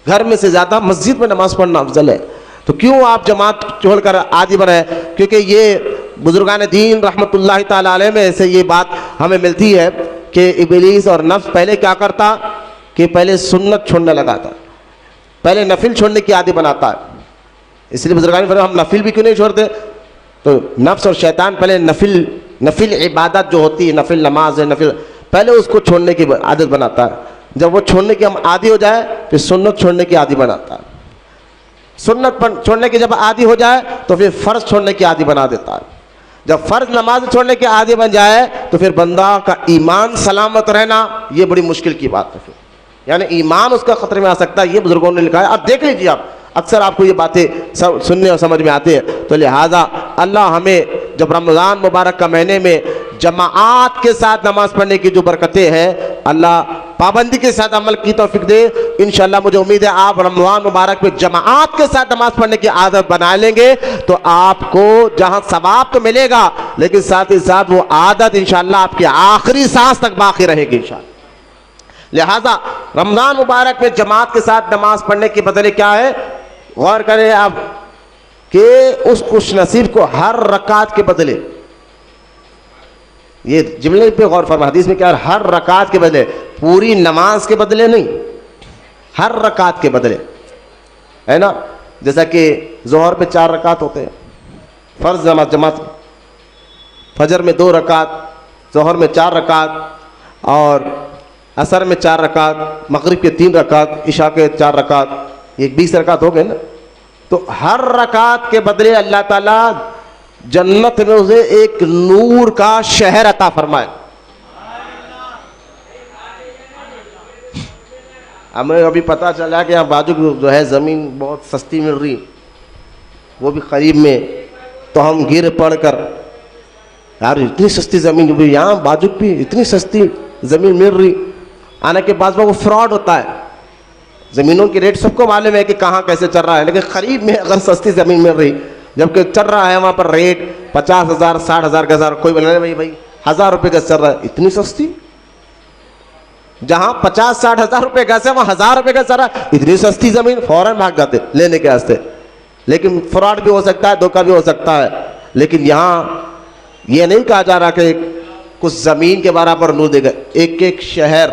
گھر میں سے زیادہ مسجد میں نماز پڑھنا افضل ہے. تو کیوں آپ جماعت چھوڑ کر عادی بنائے؟ کیونکہ یہ بزرگان دین رحمت اللہ تعالیٰ علیہ میں سے یہ بات ہمیں ملتی ہے کہ ابلیس اور نفس پہلے کیا کرتا کہ پہلے سنت چھوڑنے لگاتا، پہلے نفل چھوڑنے کی عادی بناتا ہے. اس لیے بزرگان فرمایا ہم نفل بھی کیوں نہیں چھوڑتے؟ تو نفس اور شیطان پہلے نفل عبادت جو ہوتی ہے، نفل نماز ہے، نفل پہلے اس کو چھوڑنے کی عادت بناتا ہے. جب وہ چھوڑنے کی ہم عادی ہو جائے پھر سنت چھوڑنے کی عادی بناتا ہے. سنت چھوڑنے کی جب عادی ہو جائے تو پھر فرض چھوڑنے کی عادی بنا دیتا ہے. جب فرض نماز چھوڑنے کی عادی بن جائے تو پھر بندہ کا ایمان سلامت رہنا یہ بڑی مشکل کی بات ہے. یعنی ایمان اس کا خطرے میں آ سکتا ہے. یہ بزرگوں نے لکھا ہے. اب دیکھ لیجیے، آپ اکثر آپ کو یہ باتیں سننے اور سمجھ میں آتی ہیں. تو لہٰذا اللہ ہمیں جب رمضان مبارک کا مہینے میں جماعت کے ساتھ نماز پڑھنے کی جو برکتیں ہیں اللہ پابندی کے ساتھ عمل کی توفیق دے. انشاءاللہ مجھے امید ہے آپ رمضان مبارک میں جماعت کے ساتھ نماز پڑھنے کی عادت بنا لیں گے تو آپ کو جہاں ثواب تو ملے گا لیکن ساتھ ہی ساتھ وہ عادت انشاءاللہ آپ کی آخری سانس تک باقی رہے گی انشاءاللہ. لہٰذا رمضان مبارک میں جماعت کے ساتھ نماز پڑھنے کی بدلے کیا ہے؟ غور کریں آپ کہ اس خوش نصیب کو ہر رکعت کے بدلے، یہ جملے پہ غور فرما، حدیث میں کیا ہے؟ ہر رکعت کے بدلے، پوری نماز کے بدلے نہیں، ہر رکعت کے بدلے ہے نا. جیسا کہ ظہر پہ 4 رکعت ہوتے ہیں فرض نماز جماعت، فجر میں 2 رکعت، ظہر میں 4 رکعت، اور عصر میں 4 رکعت، مغرب کے 3 رکعت، عشاء کے 4 رکعت، یہ 20 رکعت ہو گئے نا. تو ہر رکعت کے بدلے اللہ تعالیٰ جنت میں اسے ایک نور کا شہر عطا فرمائے. ہمیں ابھی پتہ چلا کہ یہاں بازو جو ہے زمین بہت سستی مل رہی، وہ بھی قریب میں. تو ہم گر پڑ کر یار اتنی سستی زمین بھی یہاں بازو بھی اتنی سستی زمین مل رہی. آنے کے بعد وہ فراڈ ہوتا ہے. زمینوں کی ریٹ سب کو معلوم ہے کہ کہاں کیسے چل رہا ہے، لیکن قریب میں اگر سستی زمین مل رہی جبکہ چل رہا ہے وہاں پر ریٹ 50,000 60,000 کا ہزار، کوئی بولے بھائی 1,000 روپے کا چل رہا ہے، اتنی سستی. جہاں 50-60 ہزار روپے کا ہے وہاں 1,000 روپے کا چل رہا ہے، اتنی سستی زمین، فوراً بھاگ جاتے لینے کے واسطے. لیکن فراڈ بھی ہو سکتا ہے، دھوکہ بھی ہو سکتا ہے. لیکن یہاں یہ نہیں کہا جا رہا کہ کچھ زمین کے برابر نور دے گا. ایک ایک شہر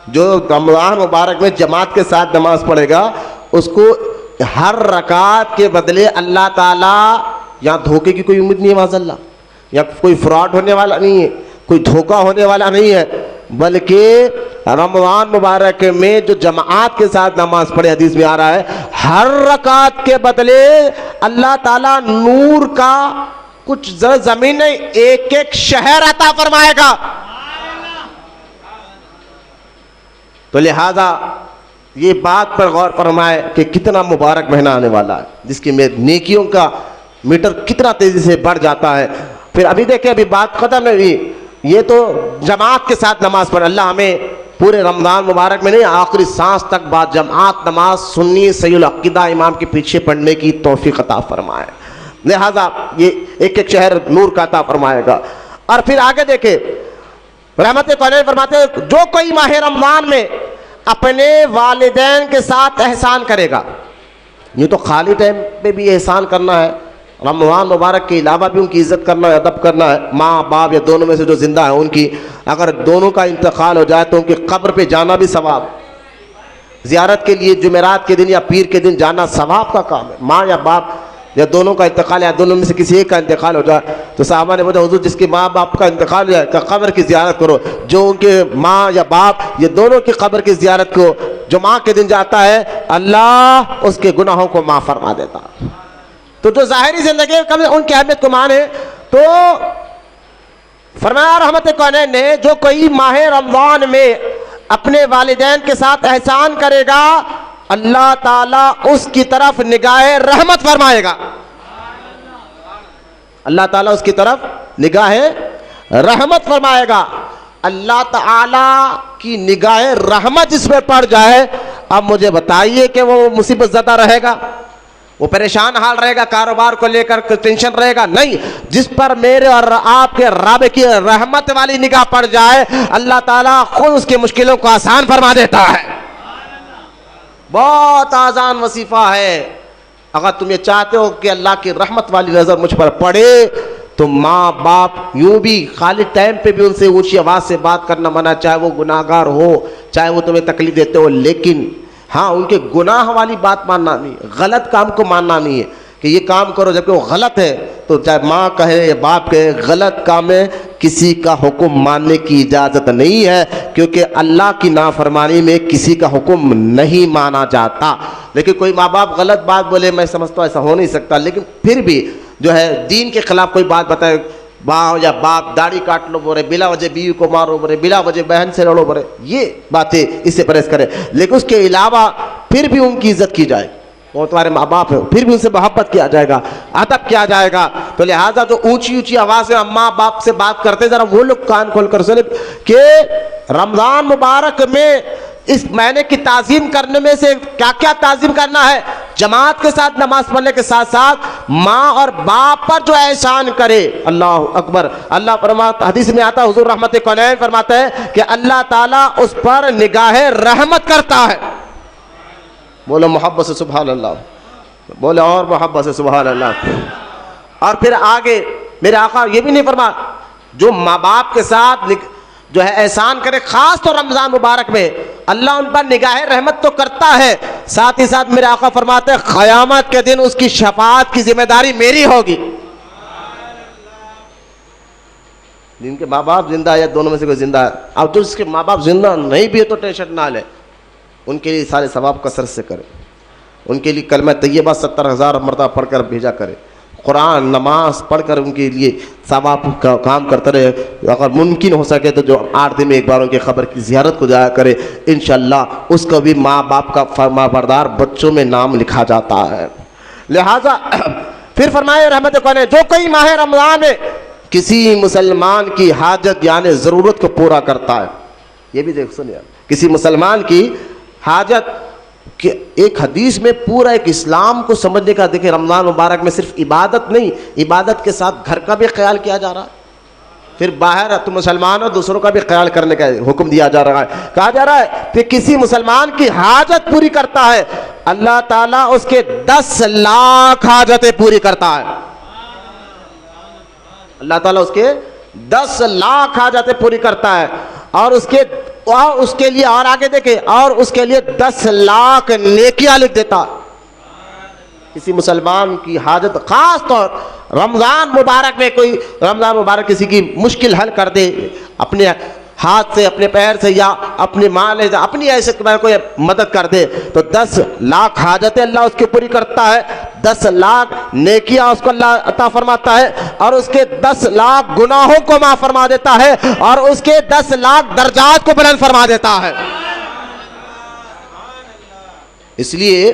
جو رمضان مبارک میں جماعت کے ساتھ نماز پڑھے گا اس کو ہر رکعت کے بدلے اللہ تعالیٰ، یہاں دھوکے کی کوئی امید نہیں ہے معاذ اللہ، یہاں کوئی فراڈ ہونے والا نہیں ہے، کوئی دھوکہ ہونے والا نہیں ہے، بلکہ رمضان مبارک میں جو جماعت کے ساتھ نماز پڑھے حدیث میں آ رہا ہے ہر رکعت کے بدلے اللہ تعالیٰ نور کا کچھ زمین نہیں ایک ایک شہر عطا فرمائے گا. تو لہذا یہ بات پر غور فرمائے کہ کتنا مبارک مہینہ آنے والا ہے جس کی نیکیوں کا میٹر کتنا تیزی سے بڑھ جاتا ہے. پھر ابھی دیکھیں ابھی بات ختم نہیں ہوئی، یہ تو جماعت کے ساتھ نماز پڑھ. اللہ ہمیں پورے رمضان مبارک میں نہیں آخری سانس تک بعد جماعت نماز سنی صحیح العقیدہ امام کے پیچھے پڑھنے کی توفیق عطا فرمائے. لہذا یہ ایک ایک شہر نور کا عطا فرمائے گا. اور پھر آگے دیکھیں رحمت کونین فرماتے ہیں جو کوئی ماہ رمضان میں اپنے والدین کے ساتھ احسان کرے گا، یہ تو خالی ٹائم پہ بھی احسان کرنا ہے، رمضان مبارک کے علاوہ بھی ان کی عزت کرنا ہے، ادب کرنا ہے. ماں باپ یا دونوں میں سے جو زندہ ہیں ان کی اگر دونوں کا انتقال ہو جائے تو ان کی قبر پہ جانا بھی ثواب. زیارت کے لیے جمعرات کے دن یا پیر کے دن جانا ثواب کا کام ہے. ماں یا باپ یا دونوں کا انتقال یا دونوں میں سے کسی ایک کا انتقال ہو جائے تو صحابہ نے بولا حضور جس کے ماں باپ کا انتقال ہو جائے تو قبر کی زیارت کرو. جو ان کے ماں یا باپ یہ دونوں کی قبر کی زیارت کو جو ماں کے دن جاتا ہے اللہ اس کے گناہوں کو معاف فرما دیتا. تو جو ظاہری زندگی میں ان کی اہمیت کو مانے تو فرمایا رحمت کونین نے جو کوئی ماہ رمضان میں اپنے والدین کے ساتھ احسان کرے گا اللہ تعالیٰ اس کی طرف نگاہ رحمت فرمائے گا. اللہ تعالیٰ اس کی طرف نگاہ رحمت فرمائے گا. اللہ تعالیٰ کی نگاہ رحمت جس میں پڑ جائے, اب مجھے بتائیے کہ وہ مصیبت زدہ رہے گا, وہ پریشان حال رہے گا, کاروبار کو لے کر ٹینشن رہے گا؟ نہیں. جس پر میرے اور آپ کے رب کی رحمت والی نگاہ پڑ جائے اللہ تعالیٰ خود اس کی مشکلوں کو آسان فرما دیتا ہے. بہت آسان وظیفہ ہے. اگر تم یہ چاہتے ہو کہ اللہ کی رحمت والی نظر مجھ پر پڑے تو ماں باپ یوں بھی خالی ٹائم پہ بھی ان سے اونچی آواز سے بات کرنا منع, چاہے وہ گناہگار ہو, چاہے وہ تمہیں تکلیف دیتے ہو, لیکن ہاں ان کے گناہ والی بات ماننا نہیں, غلط کام کو ماننا نہیں ہے کہ یہ کام کرو جبکہ وہ غلط ہے. تو چاہے ماں کہے یا باپ کہے غلط کام ہے, کسی کا حکم ماننے کی اجازت نہیں ہے, کیونکہ اللہ کی نافرمانی میں کسی کا حکم نہیں مانا جاتا. لیکن کوئی ماں باپ غلط بات بولے, میں سمجھتا ہوں ایسا ہو نہیں سکتا, لیکن پھر بھی جو ہے دین کے خلاف کوئی بات بتائے, ماں یا باپ داڑھی کاٹ لو بولے, بلا وجہ بیوی کو مارو بولے, بلا وجہ بہن سے لڑو بولے, یہ باتیں اس سے پرہیز کرے. لیکن اس کے علاوہ پھر بھی ان کی عزت کی جائے, وہ تمہارے ماں باپ ہیں, پھر بھی ان سے محبت کیا جائے گا, ادب کیا جائے گا. تو لہٰذا جو اونچی اونچی آواز میں ماں باپ سے بات کرتے ذرا وہ لوگ کان کھول کر سنیں کہ رمضان مبارک میں اس مہینے کی تعظیم کرنے میں سے کیا کیا تعظیم کرنا ہے. جماعت کے ساتھ نماز پڑھنے کے ساتھ ساتھ ماں اور باپ پر جو احسان کرے. اللہ اکبر. اللہ فرماتا, حدیث میں آتا, حضور رحمت کونین فرماتا ہے کہ اللہ تعالیٰ اس پر نگاہ رحمت کرتا ہے. بولو محبت سے سبحان اللہ, بولے اور محبت سے سبحان اللہ. اور پھر آگے میرے آقا یہ بھی نہیں فرما جو ماں باپ کے ساتھ جو ہے احسان کرے, خاص طور رمضان مبارک میں اللہ ان پر نگاہ رحمت تو کرتا ہے, ساتھ ہی ساتھ میرے آقا فرماتے ہیں قیامت کے دن اس کی شفاعت کی ذمہ داری میری ہوگی. جن کے ماں باپ زندہ ہے یا دونوں میں سے کوئی زندہ ہے, اب جو جس کے ماں باپ زندہ نہیں بھی ہے تو ٹینشن نہ لے, ان کے لیے سارے ثواب کثرت سے کرے, ان کے لیے کلمہ طیبہ 70,000 مرتبہ پڑھ کر بھیجا کرے, قرآن نماز پڑھ کر ان کے لیے ثواب کا کام کرتا رہے. اگر ممکن ہو سکے تو جو 8 دن میں ایک بار ان کے قبر کی زیارت کو جایا کرے, انشاءاللہ اس کو بھی ماں باپ کا فرما بردار بچوں میں نام لکھا جاتا ہے. لہٰذا پھر فرمائے رحمت کونین جو کوئی ماہ رمضان میں کسی مسلمان کی حاجت یعنی ضرورت کو پورا کرتا ہے, یہ بھی دیکھ سنیے, کسی مسلمان کی حاجت کہ ایک حدیث میں پورا ایک اسلام کو سمجھنے کا, دیکھیں رمضان مبارک میں صرف عبادت نہیں, عبادت کے ساتھ گھر کا بھی خیال کیا جا رہا ہے, پھر باہر تم مسلمان ہو دوسروں کا بھی خیال کرنے کا حکم دیا جا رہا ہے. کہا جا رہا ہے کہ کسی مسلمان کی حاجت پوری کرتا ہے اللہ تعالیٰ اس کے 10 لاکھ حاجتیں پوری کرتا ہے. اللہ تعالیٰ اس کے 10 لاکھ حاجتیں پوری کرتا ہے, اور اس کے لیے اور آگے دیکھیں, اور اس کے لیے 10 لاکھ نیکیاں لکھ دیتا. کسی مسلمان کی حاجت, خاص طور رمضان مبارک میں کوئی رمضان مبارک کسی کی مشکل حل کر دے, اپنے ہاتھ سے اپنے پیر سے یا اپنے مال سے اپنی حیثیت میں کوئی مدد کر دے تو 10 لاکھ حاجتیں اللہ اس کی پوری کرتا ہے, 10 لاکھ نیکیاں اس کو اللہ عطا فرماتا ہے, اور اس کے 10 لاکھ گناہوں کو معاف فرما دیتا ہے, اور اس کے 10 لاکھ درجات کو بلند فرما دیتا ہے. اس لیے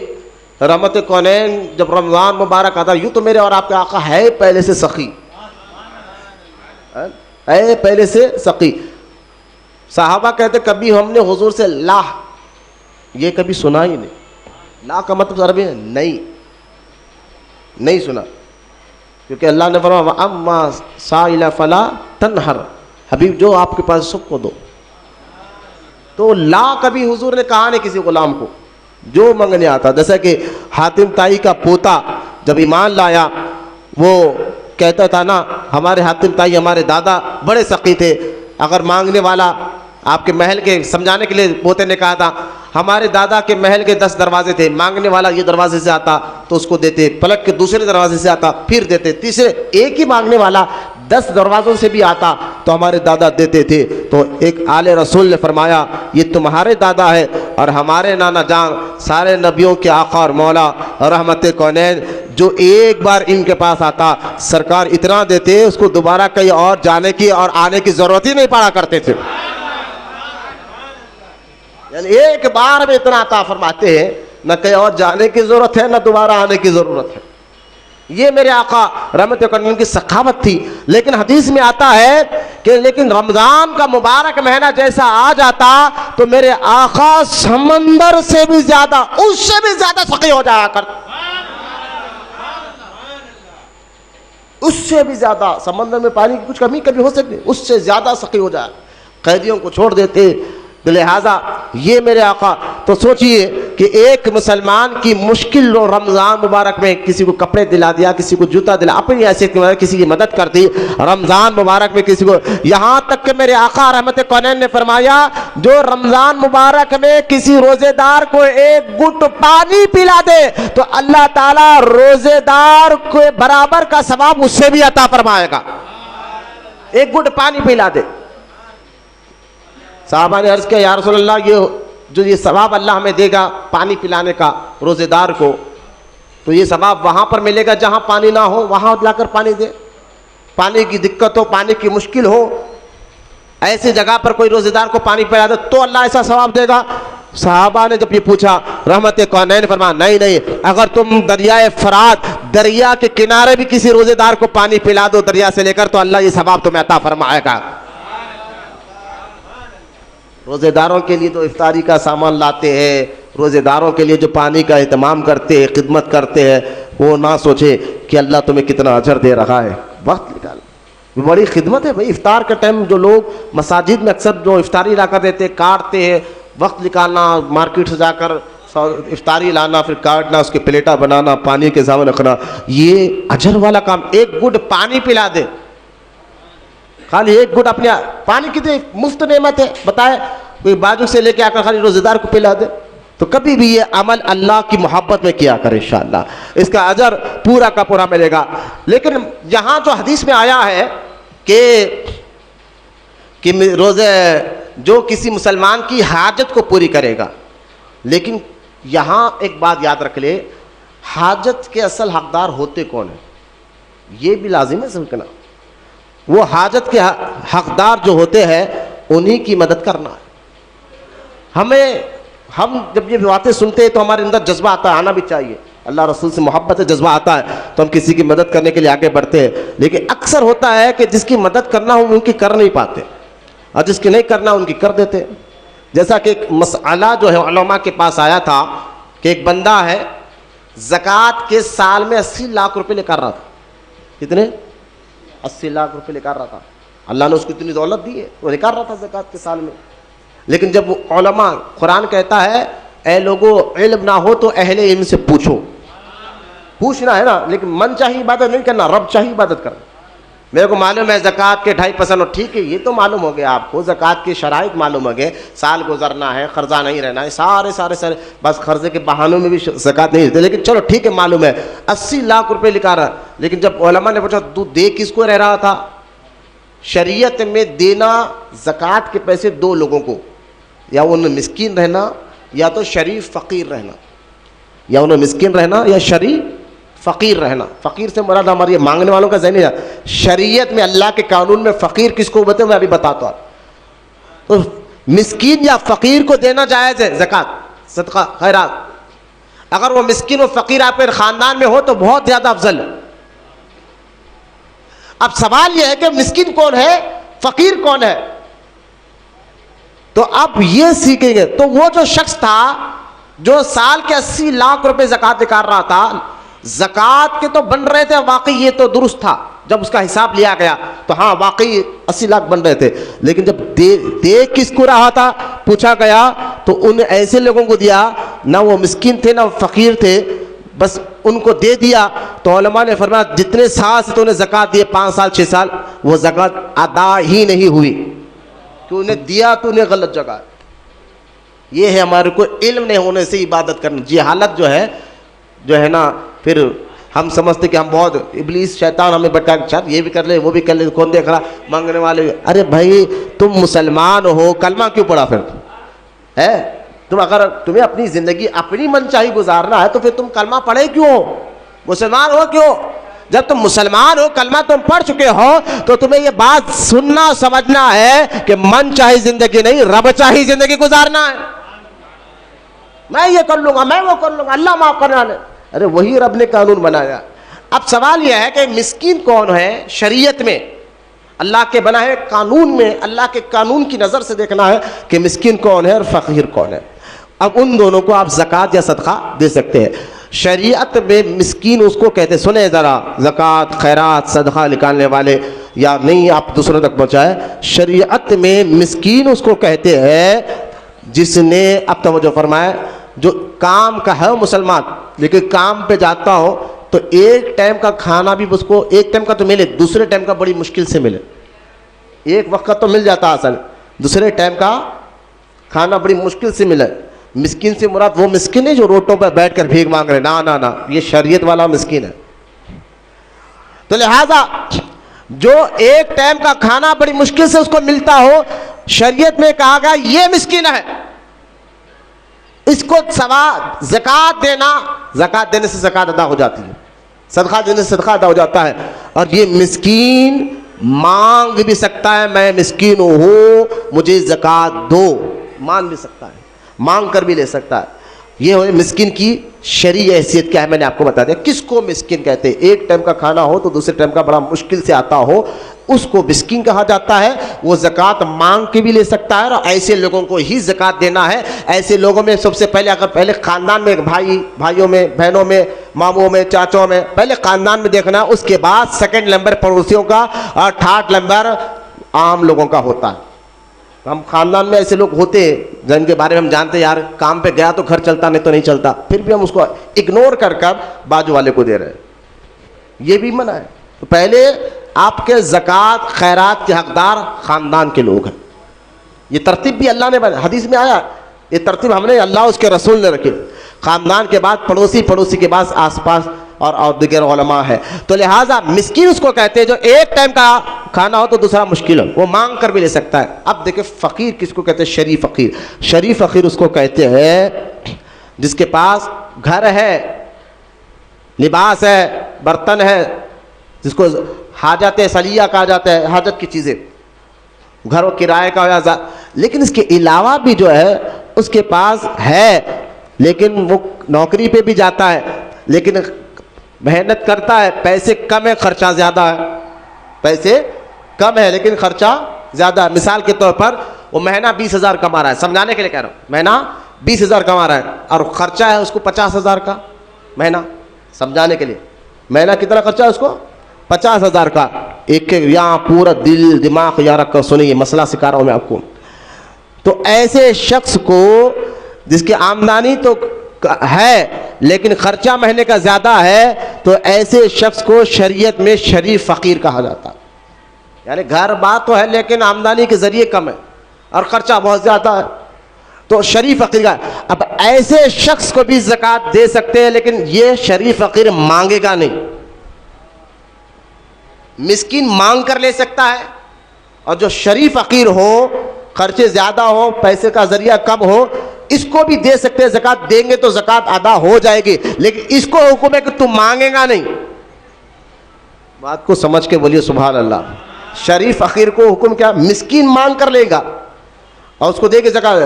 رحمت کونین جب رمضان مبارک آتا, یوں تو میرے اور آپ کے آقا ہے پہلے سے سخی, ہے پہلے سے سخی. صحابہ کہتے کبھی ہم نے حضور سے لا یہ کبھی سنا ہی نہیں. لا کا مطلب عربی نہیں سنا, کیونکہ اللہ نے فرمایا اما سائل فلا تنہر, حبیب جو آپ کے پاس سب کو دو. تو لا کبھی حضور نے کہا نہیں کسی غلام کو جو منگنے آتا. جیسا کہ حاتم تائی کا پوتا جب ایمان لایا وہ کہتا تھا نا, ہمارے حاتم تائی ہمارے دادا بڑے سخی تھے, اگر مانگنے والا آپ کے محل کے سمجھانے کے لیے پوتے نے کہا تھا ہمارے دادا کے محل کے 10 دروازے تھے, مانگنے والا یہ دروازے سے آتا تو اس کو دیتے, پلٹ کے دوسرے دروازے سے آتا پھر دیتے, تیسرے ایک ہی مانگنے والا 10 دروازوں سے بھی آتا تو ہمارے دادا دیتے تھے. تو ایک آل رسول نے فرمایا یہ تمہارے دادا ہے اور ہمارے نانا جان سارے نبیوں کے آقا اور مولا رحمت کونین جو ایک بار ان کے پاس آتا سرکار اتنا دیتے اس کو دوبارہ کہیں اور جانے کی اور آنے کی ضرورت ہی نہیں پڑا کرتے تھے. یعنی ایک بار میں اتنا عطا فرماتے ہیں، نہ کہیں اور جانے کی ضرورت ہے نہ دوبارہ آنے کی ضرورت ہے. یہ میرے آقا رحمت کریم کی سخاوت تھی. لیکن حدیث میں آتا ہے کہ لیکن رمضان کا مبارک مہینہ جیسا آ جاتا تو میرے آقا سمندر سے بھی زیادہ، اس سے بھی زیادہ سخی ہو جایا کرتے. اس سے بھی زیادہ، سمندر میں پانی کی کچھ کمی کبھی ہو سکتی، اس سے زیادہ سخی ہو جائے، قیدیوں کو چھوڑ دیتے. لہذا یہ میرے آقا، تو سوچئے کہ ایک مسلمان کی مشکل رمضان مبارک میں کسی کو کپڑے دلا دیا، کسی کو جوتا دلا، اپنی حیثیت کی کسی کی مدد کر دی رمضان مبارک میں کسی کو. یہاں تک کہ میرے آقا رحمت کونین نے فرمایا جو رمضان مبارک میں کسی روزے دار کو ایک گھٹ پانی پلا دے تو اللہ تعالیٰ روزے دار کو برابر کا ثواب اس سے بھی عطا فرمائے گا. ایک گھٹ پانی پلا دے. صحابہ نے عرض کیا یا رسول اللہ یہ ثواب اللہ ہمیں دے گا پانی پلانے کا روزے دار کو، تو یہ ثواب وہاں پر ملے گا جہاں پانی نہ ہو، وہاں لا کر پانی دے. پانی کی دقت ہو، پانی کی مشکل ہو، ایسی جگہ پر کوئی روزے دار کو پانی پلا دے تو اللہ ایسا ثواب دے گا. صحابہ نے جب یہ پوچھا رحمت کونین فرمایا نہیں، اگر تم دریائے فرات، دریا کے کنارے بھی کسی روزے دار کو پانی پلا دو دریا سے لے کر تو اللہ یہ ثواب تمہیں عطا فرمائے گا. روزے داروں کے لیے تو افطاری کا سامان لاتے ہیں، روزے داروں کے لیے جو پانی کا اہتمام کرتے ہیں، خدمت کرتے ہیں، وہ نہ سوچے کہ اللہ تمہیں کتنا اجر دے رہا ہے. وقت نکال، بڑی خدمت ہے بھائی. افطار کے ٹائم جو لوگ مساجد میں اکثر جو افطاری لا کر دیتے کاٹتے ہیں، وقت نکالنا، مارکیٹ سے جا کر افطاری لانا، پھر کاٹنا، اس کے پلیٹا بنانا، پانی کے سامنے رکھنا، یہ اجر والا کام. ایک گھٹ پانی پلا دے، خالی ایک گھٹ اپنے پانی کتنی مفت نعمت ہے بتائے. کوئی بازو سے لے کے آ کر خالی روزے دار کو پلا دے تو کبھی بھی یہ عمل اللہ کی محبت میں کیا کرے، انشاءاللہ اس کا اجر پورا کا پورا ملے گا. لیکن یہاں جو حدیث میں آیا ہے کہ روزے جو کسی مسلمان کی حاجت کو پوری کرے گا، لیکن یہاں ایک بات یاد رکھ لے، حاجت کے اصل حقدار ہوتے کون ہیں یہ بھی لازم ہے سمجھنا. وہ حاجت کے حقدار جو ہوتے ہیں انہی کی مدد کرنا ہے. ہم جب یہ باتیں سنتے ہیں تو ہمارے اندر جذبہ آتا ہے، آنا بھی چاہیے. اللہ رسول سے محبت ہے، جذبہ آتا ہے تو ہم کسی کی مدد کرنے کے لیے آگے بڑھتے ہیں. لیکن اکثر ہوتا ہے کہ جس کی مدد کرنا ہو ان کی کر نہیں پاتے، اور جس کی نہیں کرنا ان کی کر دیتے. جیسا کہ ایک مسئلہ جو ہے علماء کے پاس آیا تھا کہ ایک بندہ ہے زکوٰۃ کے سال میں 80 لاکھ روپے لے کر رہا تھا. کتنے؟ 80 لاکھ روپے لے کر رہا تھا. اللہ نے اس کو اتنی دولت دی ہے، وہ لے کر رہا تھا زکوٰۃ کے سال میں. لیکن جب علماء، قرآن کہتا ہے اے لوگو علم نہ ہو تو اہل علم سے پوچھو. پوچھنا ہے نا، لیکن من چاہیے عبادت نہیں کرنا، رب چاہیے عبادت کرنا. میرے کو معلوم ہے زکوٰۃ کے 2.5% ٹھیک ہے، یہ تو معلوم ہو گیا آپ کو، زکوٰۃ کے شرائط معلوم ہو گئے، سال گزرنا ہے، قرضہ نہیں رہنا ہے، سارے بس قرضے کے بہانوں میں بھی زکوٰۃ نہیں دیتے. لیکن چلو ٹھیک ہے معلوم ہے 80 لاکھ روپے لکھا رہا. لیکن جب علماء نے پوچھا تو دے کس کو رہ رہا تھا؟ شریعت میں دینا زکوٰۃ کے پیسے دو لوگوں کو، یا انہیں مسکین رہنا یا تو شریف فقیر رہنا، یا انہیں مسکین رہنا یا شریف فقیر رہنا. فقیر سے مراد ہماری یہ مانگنے والوں کا ذہن ہے. شریعت میں اللہ کے قانون میں فقیر کس کو بولتے ہیں میں ابھی بتاتا ہوں. تو مسکین یا فقیر کو دینا جائز ہے زکوٰۃ، صدقہ خیرات. اگر وہ مسکین و فقیر آپ کے خاندان میں ہو تو بہت زیادہ افضل ہے. اب سوال یہ ہے کہ مسکین کون ہے، فقیر کون ہے؟ تو اب یہ سیکھیں گے. تو وہ جو شخص تھا جو سال کے 80 لاکھ روپے زکوٰۃ نکال رہا تھا، زکوٰۃ کے تو بن رہے تھے، واقعی یہ تو درست تھا. جب اس کا حساب لیا گیا تو ہاں واقعی 80 لاکھ بن رہے تھے. لیکن جب دے کس کو رہا تھا پوچھا گیا تو ان ایسے لوگوں کو دیا، نہ وہ مسکین تھے نہ وہ فقیر تھے، بس ان کو دے دیا. تو علماء نے فرمایا جتنے سال سے تو نے زکوٰۃ دیے 5 سال 6 سال وہ زکوٰۃ ادا ہی نہیں ہوئی، کہ انہیں دیا تو انہیں غلط جگہ. یہ ہے ہمارے کو علم نہیں ہونے سے عبادت کرنا. یہ حالت جو ہے نا، پھر ہم سمجھتے کہ ہم بہت ابلیس شیطان ہمیں بٹا چل یہ بھی کر لے وہ بھی کر لے، کون دیکھ رہا مانگنے والے. ارے بھائی تم مسلمان ہو، کلمہ کیوں پڑھا پھر ہے؟ تم اگر تمہیں اپنی زندگی اپنی من چاہی گزارنا ہے تو پھر تم کلمہ پڑھے کیوں؟ مسلمان ہو کیوں؟ جب تم مسلمان ہو، کلمہ تم پڑھ چکے ہو، تو تمہیں یہ بات سننا سمجھنا ہے کہ من چاہی زندگی نہیں، رب چاہی زندگی گزارنا ہے. میں یہ کر لوں گا، میں وہ کر لوں گا، اللہ معاف کرنا ہے. ارے وہی رب نے قانون بنایا. اب سوال یہ ہے کہ مسکین کون ہے شریعت میں؟ اللہ کے بنا ہے قانون میں، اللہ کے قانون کی نظر سے دیکھنا ہے کہ مسکین کون ہے اور فقیر کون ہے. اب ان دونوں کو آپ زکوٰۃ یا صدقہ دے سکتے ہیں. شریعت میں مسکین اس کو کہتے، سنیں ذرا، زکوٰۃ، خیرات، صدقہ نکالنے والے، یا نہیں آپ دوسروں تک پہنچائے. شریعت میں مسکین اس کو کہتے ہیں جس نے، اب توجہ فرمائے، جو کام کا ہے مسلمان لیکن کام پہ جاتا ہو تو ایک ٹائم کا کھانا بھی اس کو ایک ٹائم کا تو ملے، دوسرے ٹائم کا بڑی مشکل سے ملے. ایک وقت کا تو مل جاتا اصل، دوسرے ٹائم کا کھانا بڑی مشکل سے ملے. مسکین سے مراد وہ مسکین ہے جو روڈوں پر بیٹھ کر بھیک مانگ رہے، نہ، یہ شریعت والا مسکین ہے. تو لہذا جو ایک ٹائم کا کھانا بڑی مشکل سے اس کو ملتا ہو، شریعت میں کہا گیا یہ مسکین ہے. اس کو زکوٰۃ دینا، زکوٰۃ دینے سے زکوٰۃ ادا ہو جاتی ہے، صدقہ دینے سے صدقہ ادا ہو جاتا ہے. اور یہ مسکین مانگ بھی سکتا ہے، میں مسکین ہوں مجھے زکوٰۃ دو، مان بھی سکتا ہے، مانگ کر بھی لے سکتا ہے. یہ ہے مسکین کی شرعی حیثیت کیا ہے، میں نے آپ کو بتا دیا. کس کو مسکین کہتے ہیں؟ ایک ٹائم کا کھانا ہو تو دوسرے ٹائم کا بڑا مشکل سے آتا ہو، اس کو مسکین کہا جاتا ہے. وہ زکوٰۃ مانگ کے بھی لے سکتا ہے، اور ایسے لوگوں کو ہی زکوٰۃ دینا ہے. ایسے لوگوں میں سب سے پہلے، اگر پہلے خاندان میں، بھائیوں میں، بہنوں میں، ماموں میں، چاچوں میں، پہلے خاندان میں دیکھنا، اس کے بعد سیکنڈ نمبر پڑوسیوں کا، اور تھرڈ نمبر عام لوگوں کا ہوتا ہے. ہم خاندان میں ایسے لوگ ہوتے ہیں جن کے بارے میں ہم جانتے ہیں یار کام پہ گیا تو گھر چلتا، نہیں تو نہیں چلتا، پھر بھی ہم اس کو اگنور کر بازو والے کو دے رہے ہیں. یہ بھی منع ہے. تو پہلے آپ کے زکوٰۃ خیرات کے حقدار خاندان کے لوگ ہیں. یہ ترتیب بھی اللہ نے بنا، حدیث میں آیا، یہ ترتیب ہم نے، اللہ اس کے رسول نے رکھی. خاندان کے بعد پڑوسی، پڑوسی کے بعد آس پاس اور دیگر علماء ہے. تو لہٰذا مسکین اس کو کہتے ہیں جو ایک ٹائم کا کھانا ہو تو دوسرا مشکل ہو، وہ مانگ کر بھی لے سکتا ہے. اب دیکھیں فقیر کس کو کہتے ہیں؟ شریف فقیر. شریف فقیر اس کو کہتے ہیں جس کے پاس گھر ہے، لباس ہے، برتن ہے، جس کو حاجت سلیہ کہا جاتا ہے، حاجت کی چیزیں، گھر و کرائے کا ہو، لیکن اس کے علاوہ بھی جو ہے اس کے پاس ہے، لیکن وہ نوکری پہ بھی جاتا ہے، لیکن محنت کرتا ہے، پیسے کم ہے، خرچہ زیادہ ہے. پیسے کم ہے لیکن خرچہ زیادہ ہے. مثال کے طور پر وہ مہینہ 20,000 کما رہا ہے، سمجھانے کے لیے کہہ رہا ہوں، مہینہ 20,000 کما رہا ہے، اور خرچہ ہے اس کو 50,000 کا مہینہ. سمجھانے کے لیے مہینہ کتنا خرچہ ہے اس کو؟ 50,000 کا. ایک یہاں پورا دل دماغ یہاں رکھ کر سنیے، مسئلہ سکھا رہا ہوں میں آپ کو. تو ایسے شخص کو جس کی آمدنی تو ہے لیکن خرچہ مہینے کا زیادہ ہے، تو ایسے شخص کو شریعت میں شریف فقیر کہا جاتا ہے. یعنی گھر بات تو ہے لیکن آمدنی کے ذریعے کم ہے اور خرچہ بہت زیادہ ہے، تو شریف فقیر کا. اب ایسے شخص کو بھی زکوٰۃ دے سکتے ہیں، لیکن یہ شریف فقیر مانگے گا نہیں. مسکین مانگ کر لے سکتا ہے، اور جو شریف فقیر ہو، خرچے زیادہ ہو، پیسے کا ذریعہ کم ہو، اس کو بھی دے سکتے ہیں. زکوٰۃ دیں گے تو زکوٰۃ ادا ہو جائے گی، لیکن اس کو حکم ہے کہ تم مانگے گا نہیں. بات کو سمجھ کے بولیے سبحان اللہ. شریف فقیر کو حکم کیا؟ مسکین مانگ کر لے گا اور اس کو دے کے زکوٰۃ.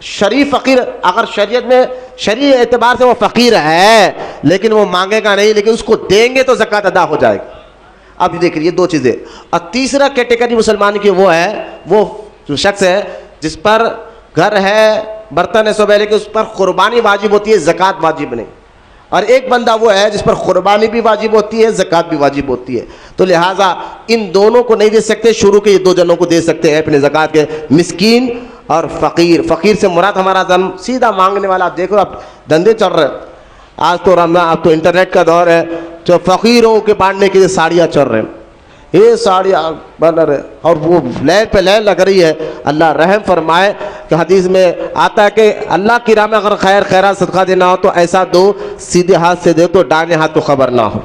شریف فقیر اگر شریعت میں شرعی اعتبار سے وہ فقیر ہے لیکن وہ مانگے گا نہیں، لیکن اس کو دیں گے تو زکوٰۃ ادا ہو جائے گی. اب دیکھ لیجیے دو چیزیں. اور تیسرا کیٹیگری مسلمان کی وہ ہے، وہ جو شخص ہے جس پر گھر ہے، برتن ہے، سب ہے، لیکن اس پر قربانی واجب ہوتی ہے، زکوٰۃ واجب نہیں. اور ایک بندہ وہ ہے جس پر قربانی بھی واجب ہوتی ہے، زکوٰۃ بھی واجب ہوتی ہے. تو لہٰذا ان دونوں کو نہیں دے سکتے، شروع کے یہ دو جنوں کو دے سکتے ہیں اپنے زکوٰۃ کے، مسکین اور فقیر. فقیر سے مراد ہمارا دم سیدھا مانگنے والا. آپ دیکھو اب دھندے چل رہے ہیں آج تو رمضان، اب تو انٹرنیٹ کا دور ہے، جو فقیروں کے بانٹنے کے لیے ساڑیاں چل رہے ہیں، یہ ساڑیاں بن رہے، اور وہ لین پہ لین لگ رہی ہے. اللہ رحم فرمائے کہ حدیث میں آتا ہے کہ اللہ کی راہ میں اگر خیرات صدقہ دینا ہو تو ایسا دو، سیدھے ہاتھ سے دے تو دائیں ہاتھ کو خبر نہ ہو.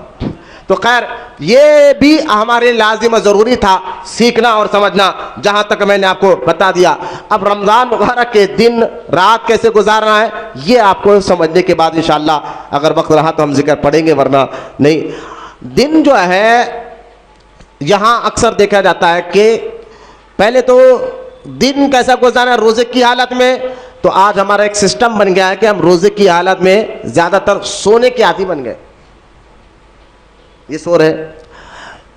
تو خیر یہ بھی ہمارے لازم و ضروری تھا سیکھنا اور سمجھنا، جہاں تک میں نے آپ کو بتا دیا۔ اب رمضان مبارک کے دن رات کیسے گزارنا ہے یہ آپ کو سمجھنے کے بعد انشاءاللہ اگر وقت رہا تو ہم ذکر پڑھیں گے، ورنہ نہیں۔ دن جو ہے یہاں اکثر دیکھا جاتا ہے کہ پہلے تو دن کیسا گزارنا ہے روزے کی حالت میں، تو آج ہمارا ایک سسٹم بن گیا ہے کہ ہم روزے کی حالت میں زیادہ تر سونے کے عادی بن گئے، یہ سو رہے۔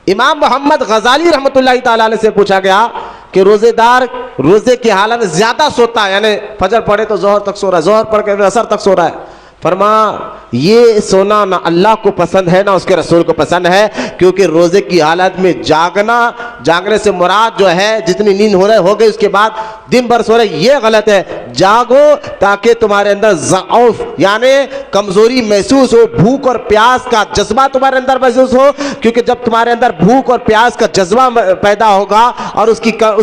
امام محمد غزالی رحمۃ اللہ تعالی علیہ سے پوچھا گیا کہ روزے دار روزے کی حالت میں زیادہ سوتا ہے، یعنی فجر پڑھے تو ظہر تک سو رہا ہے، ظہر پڑھ کے عصر تک سو رہا ہے، فرما یہ سونا نہ اللہ کو پسند ہے نہ اس کے رسول کو پسند ہے، کیونکہ روزے کی حالت میں جاگنے سے مراد جو ہے جتنی نیند ہو گئی اس کے بعد دن بھر سو رہے، یہ غلط ہے۔ جاگو تاکہ تمہارے اندر ضعف یعنی کمزوری محسوس ہو، بھوک اور پیاس کا جذبہ تمہارے اندر محسوس ہو، کیونکہ جب تمہارے اندر بھوک اور پیاس کا جذبہ پیدا ہوگا اور اس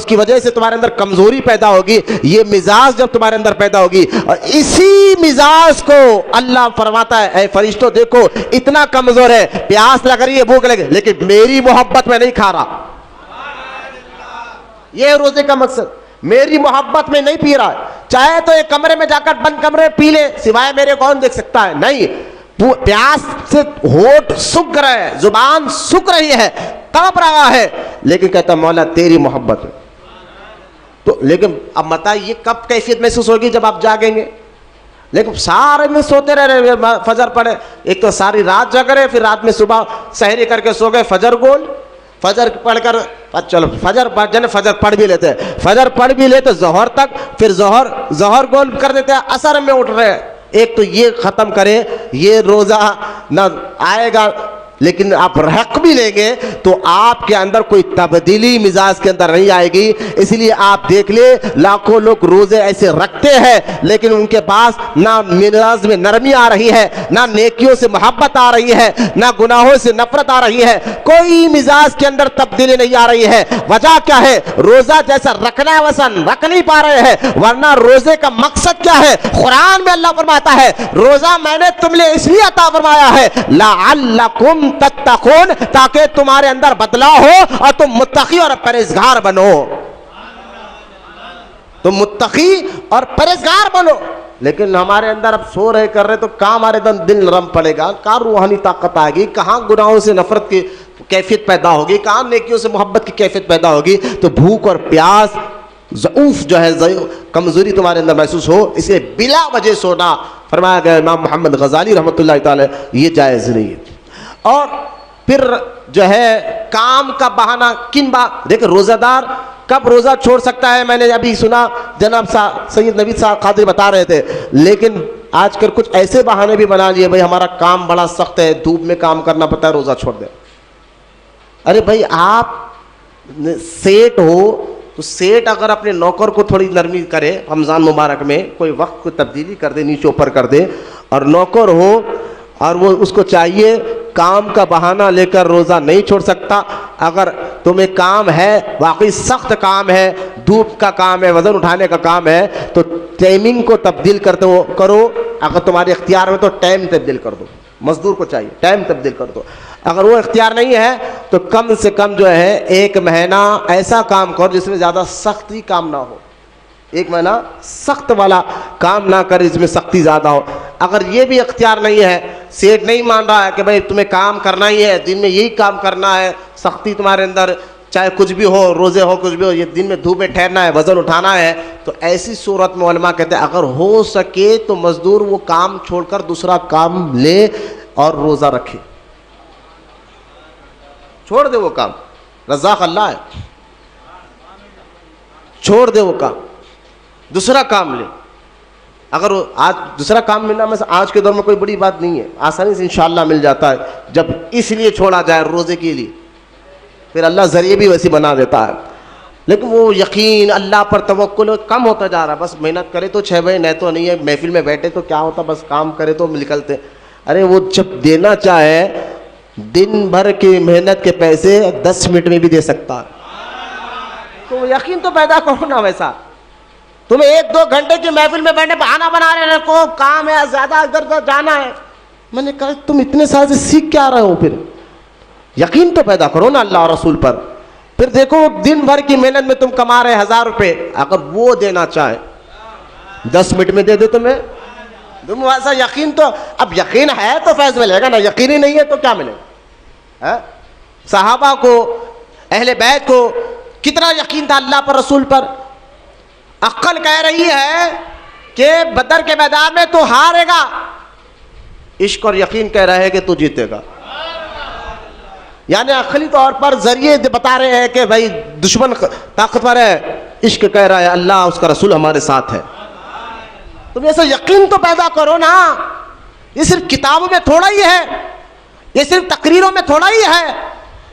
کی وجہ سے تمہارے اندر کمزوری پیدا ہوگی، یہ مزاج جب تمہارے اندر پیدا ہوگی، اور اسی مزاج کو اللہ فرماتا ہے اے فرشتوں دیکھو اتنا کمزور ہے، پیاس لگ رہی ہے، بھوک لگے، لیکن میری محبت میں نہیں کھا رہا۔ یہ روزے کا مقصد، میری محبت میں نہیں پی رہا ہے، چاہے تو ایک کمرے میں جا کر بند کمرے میں پی لے، سوائے میرے کون دیکھ سکتا ہے، نہیں، پیاس سے ہونٹ سوکھ رہے ہیں، زبان سوکھ رہی ہے، تڑپ رہا ہے، لیکن کہتا مولا تیری محبت میں۔ تو لیکن اب بتائیے یہ کب کیفیت محسوس ہوگی؟ جب آپ جاگیں گے۔ لیکن سارے میں سوتے رہے، فجر پڑھے، ایک تو ساری رات جگ رہے، پھر رات میں صبح سحری کر کے سو گئے، فجر گول، فجر پڑھ کر چلو فجر پڑھ بھی لیتے، فجر پڑھ بھی لیتے ظہر تک، پھر ظہر گول کر دیتے، عصر میں اٹھ رہے۔ ایک تو یہ ختم کرے، یہ روزہ نہ آئے گا، لیکن آپ رحق بھی لیں گے تو آپ کے اندر کوئی تبدیلی مزاج کے اندر نہیں آئے گی۔ اس لیے آپ دیکھ لیں لاکھوں لوگ روزے ایسے رکھتے ہیں لیکن ان کے پاس نہ مزاج میں نرمی آ رہی ہے، نہ نیکیوں سے محبت آ رہی ہے، نہ گناہوں سے نفرت آ رہی ہے، کوئی مزاج کے اندر تبدیلی نہیں آ رہی ہے۔ وجہ کیا ہے؟ روزہ جیسا رکھنا ہے ویسا رکھ نہیں پا رہے ہیں، ورنہ روزے کا مقصد کیا ہے؟ قرآن میں اللہ فرماتا ہے روزہ میں نے تم لے اس لیے عطا فرمایا ہے لعلکم تتقون، تاکہ تمہارے اندر بدلاؤ ہو اور تم متقی اور پرہیزگار بنو، تم متقی اور پرہیزگار بنو۔ لیکن ہمارے اندر اب سو رہے کر رہے تو کہاں ہمارے دل نرم پڑے گا، کہاں روحانی طاقت آئے گی، کہاں گناہوں سے نفرت کی کیفیت پیدا ہوگی، کہاں نیکیوں سے محبت کی کیفیت پیدا ہوگی۔ تو بھوک اور پیاس ضعف جو ہے کمزوری تمہارے اندر محسوس ہو، اسے بلا وجہ سونا فرمایا گیا امام محمد غزالی رحمۃ اللہ تعالی یہ جائز نہیں ہے۔ اور پھر جو ہے کام کا بہانہ دیکھیں روزہ دار کب روزہ چھوڑ سکتا ہے؟ میں نے ابھی سنا جناب سید نوید صاحب قادری بتا رہے تھے، لیکن آج کل کچھ ایسے بہانے بھی بنا لیے، بھائی ہمارا کام بڑا سخت ہے، دھوپ میں کام کرنا پڑتا ہے، روزہ چھوڑ دیں۔ ارے بھائی آپ سیٹ ہو تو سیٹ اگر اپنے نوکر کو تھوڑی نرمی کرے، رمضان مبارک میں کوئی وقت کو تبدیلی کر دے، نیچے اوپر کر دے، اور نوکر ہو اور وہ اس کو چاہیے کام کا بہانہ لے کر روزہ نہیں چھوڑ سکتا۔ اگر تمہیں کام ہے، واقعی سخت کام ہے، دھوپ کا کام ہے، وزن اٹھانے کا کام ہے، تو ٹائمنگ کو تبدیل کرو۔ اگر تمہارے اختیار میں تو ٹائم تبدیل کر دو، مزدور کو چاہیے ٹائم تبدیل کر دو۔ اگر وہ اختیار نہیں ہے تو کم سے کم جو ہے 1 مہینہ ایسا کام کرو جس میں زیادہ سختی کام نہ ہو، 1 مہینہ سخت والا کام نہ کرے جس میں سختی زیادہ ہو۔ اگر یہ بھی اختیار نہیں ہے، سیٹ نہیں مان رہا ہے کہ بھائی تمہیں کام کرنا ہی ہے، دن میں یہی کام کرنا ہے، سختی تمہارے اندر چاہے کچھ بھی ہو، روزے ہو کچھ بھی ہو، یہ دن میں دھوپ میں ٹھہرنا ہے، وزن اٹھانا ہے، تو ایسی صورت میں علماء کہتے ہیں اگر ہو سکے تو مزدور وہ کام چھوڑ کر دوسرا کام لے اور روزہ رکھے، چھوڑ دے وہ کام، رزاق اللہ ہے، چھوڑ دے وہ کام، دوسرا کام لے۔ اگر آج دوسرا کام ملنا میں آج کے دور میں کوئی بڑی بات نہیں ہے، آسانی سے انشاءاللہ مل جاتا ہے، جب اس لیے چھوڑا جائے روزے کے لیے، پھر اللہ ذریعے بھی ویسی بنا دیتا ہے۔ لیکن وہ یقین اللہ پر توکل کم ہوتا جا رہا ہے، بس محنت کرے تو 6 بجے، نہیں تو نہیں ہے، محفل میں بیٹھے تو کیا ہوتا، بس کام کرے تو نکلتے۔ ارے وہ جب دینا چاہے دن بھر کی محنت کے پیسے 10 منٹ میں بھی دے سکتا ہے، تو یقین تو پیدا کرو نا ویسا۔ تمہیں 1-2 گھنٹے کی محفل میں بیٹھے بہانہ بنا رہے کو کام ہے، زیادہ ادھر ادھر جانا ہے۔ میں نے کہا تم اتنے سال سے سیکھ کیا رہے ہو؟ پھر یقین تو پیدا کرو نا اللہ اور رسول پر. پھر دیکھو دن بھر کی محنت میں تم کما رہے 1000 روپے, اگر وہ دینا چاہے 10 منٹ میں دے دے تمہیں, تم ایسا یقین تو, اب یقین ہے تو فیض ملے گا نا, یقین ہی نہیں ہے تو کیا ملے گا؟ صحابہ کو, اہل بیت کو کتنا یقین تھا اللہ پر, رسول پر. عقل کہہ رہی ہے کہ بدر کے میدان میں تو ہارے گا, عشق اور یقین کہہ رہا ہے کہ تو جیتے گا. یعنی عقلی طور پر ذریعے بتا رہے ہیں کہ بھائی دشمن طاقتور ہے, عشق کہہ رہا ہے اللہ اس کا رسول ہمارے ساتھ ہے. تم ایسا یقین تو پیدا کرو نا. یہ صرف کتابوں میں تھوڑا ہی ہے, یہ صرف تقریروں میں تھوڑا ہی ہے,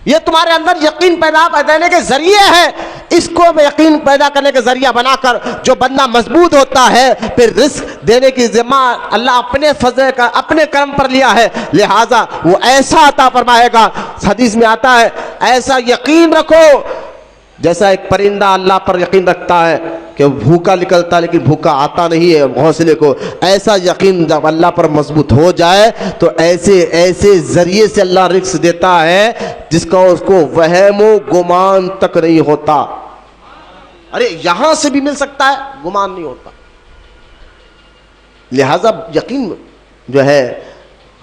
یہ تمہارے اندر یقین پیدا کرنے کے ذریعے ہے. اس کو یقین پیدا کرنے کے ذریعہ بنا کر جو بندہ مضبوط ہوتا ہے, پھر رزق دینے کی ذمہ اللہ اپنے فضل کا, اپنے کرم پر لیا ہے, لہٰذا وہ ایسا عطا فرمائے گا. حدیث میں آتا ہے ایسا یقین رکھو جیسا ایک پرندہ اللہ پر یقین رکھتا ہے کہ بھوکا نکلتا ہے لیکن بھوکا آتا نہیں ہے گھونسلے کو. ایسا یقین جب اللہ پر مضبوط ہو جائے تو ایسے ذریعے سے اللہ رزق دیتا ہے جس کا اس کو وہم و گمان تک نہیں ہوتا. ارے یہاں سے بھی مل سکتا ہے, گمان نہیں ہوتا. لہذا یقین جو ہے,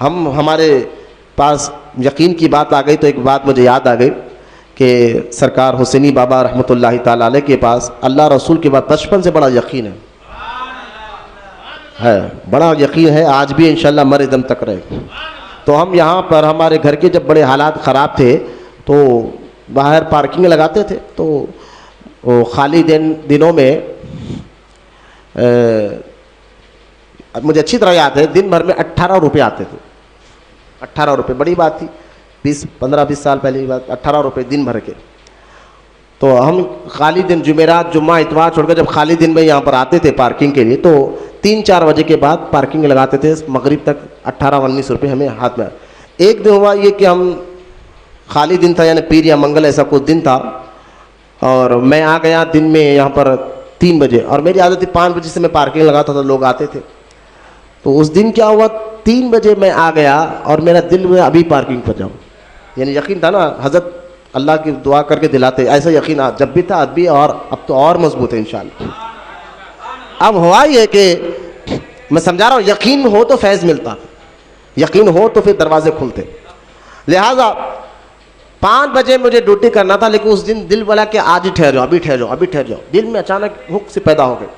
ہمارے پاس یقین کی بات آ گئی تو ایک بات مجھے یاد آ گئی کہ سرکار حسینی بابا رحمۃ اللہ تعالی علیہ کے پاس اللہ رسول کے بعد بچپن سے بڑا یقین ہے, بڑا یقین ہے, آج بھی انشاءاللہ مرے دم تک رہے. تو ہم یہاں پر ہمارے گھر کے جب بڑے حالات خراب تھے تو باہر پارکنگ لگاتے تھے, تو وہ خالی دنوں میں مجھے اچھی طرح یاد ہے دن بھر میں 18 روپے آتے تھے. 18 روپے بڑی بات تھی, 15-20 سال پہلے کی بات, 18 روپے دن بھر کے. تو ہم خالی دن جمعرات جمعہ اتوار چھوڑ کر جب خالی دن میں یہاں پر آتے تھے پارکنگ کے لیے تو 3-4 بجے کے بعد پارکنگ لگاتے تھے, مغرب تک 18-19 روپے ہمیں ہاتھ میں. ایک دن ہوا یہ کہ ہم خالی دن تھا, یعنی پیر یا منگل ایسا کوئی دن تھا, اور میں آ گیا دن میں یہاں پر 3 بجے, اور میری عادت تھی 5 بجے سے میں پارکنگ لگاتا تھا, لوگ آتے تھے. تو اس دن کیا ہوا, 3 بجے میں آ گیا اور میرا دل میں ابھی پارکنگ پر جاؤں, یعنی یقین تھا نا, حضرت اللہ کی دعا کر کے دلاتے, ایسا یقین جب بھی تھا اب بھی, اور اب تو اور مضبوط ہے انشاءاللہ. اب ہوا یہ کہ میں سمجھا رہا ہوں یقین ہو تو فیض ملتا, یقین ہو تو پھر دروازے کھلتے. لہٰذا 5 بجے مجھے ڈیوٹی کرنا تھا, لیکن اس دن دل بولا کہ آج ہی ٹھہر جاؤ, ابھی ٹھہر جاؤ, ابھی ٹھہر جاؤ. دل میں اچانک حق سے پیدا ہو گئی.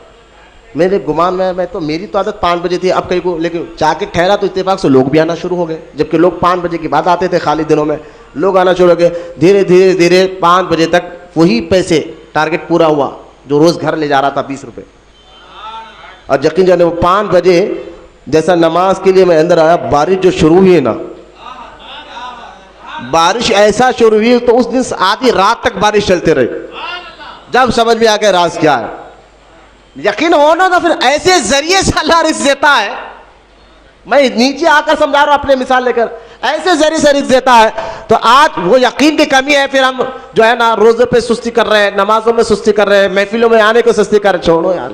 میرے گمان میں تو میری تو عادت 5 بجے تھی, اب کہیں کو, لیکن جا کے ٹھہرا تو اتفاق سے لوگ بھی آنا شروع ہو گئے, جبکہ لوگ 5 بجے کے بعد آتے تھے خالی دنوں میں, لوگ آنا شروع ہو گئے. دھیرے دھیرے دھیرے 5 بجے تک وہی پیسے ٹارگٹ پورا ہوا جو روز گھر لے جا رہا تھا 20 روپے. اور یقین جانے وہ 5 بجے جیسا نماز کے لیے میں اندر آیا, بارش جو شروع ہوئی ہے نا, بارش ایسا شروع ہوئی تو اس دن آدھی رات تک بارش چلتے رہی. جب سمجھ میں آ گیا راز کیا ہے, یقین ہونا تو پھر ایسے ذریعے سے اللہ رزق دیتا ہے. میں نیچے آ کر سمجھا رہا ہوں اپنے مثال لے کر, ایسے ذریعے سے رزق دیتا ہے. تو آج وہ یقین کی کمی ہے, پھر ہم جو ہے نا روزے پہ سستی کر رہے ہیں, نمازوں میں سستی کر رہے ہیں, محفلوں میں آنے کو سستی کر رہے ہیں. چھوڑو یار,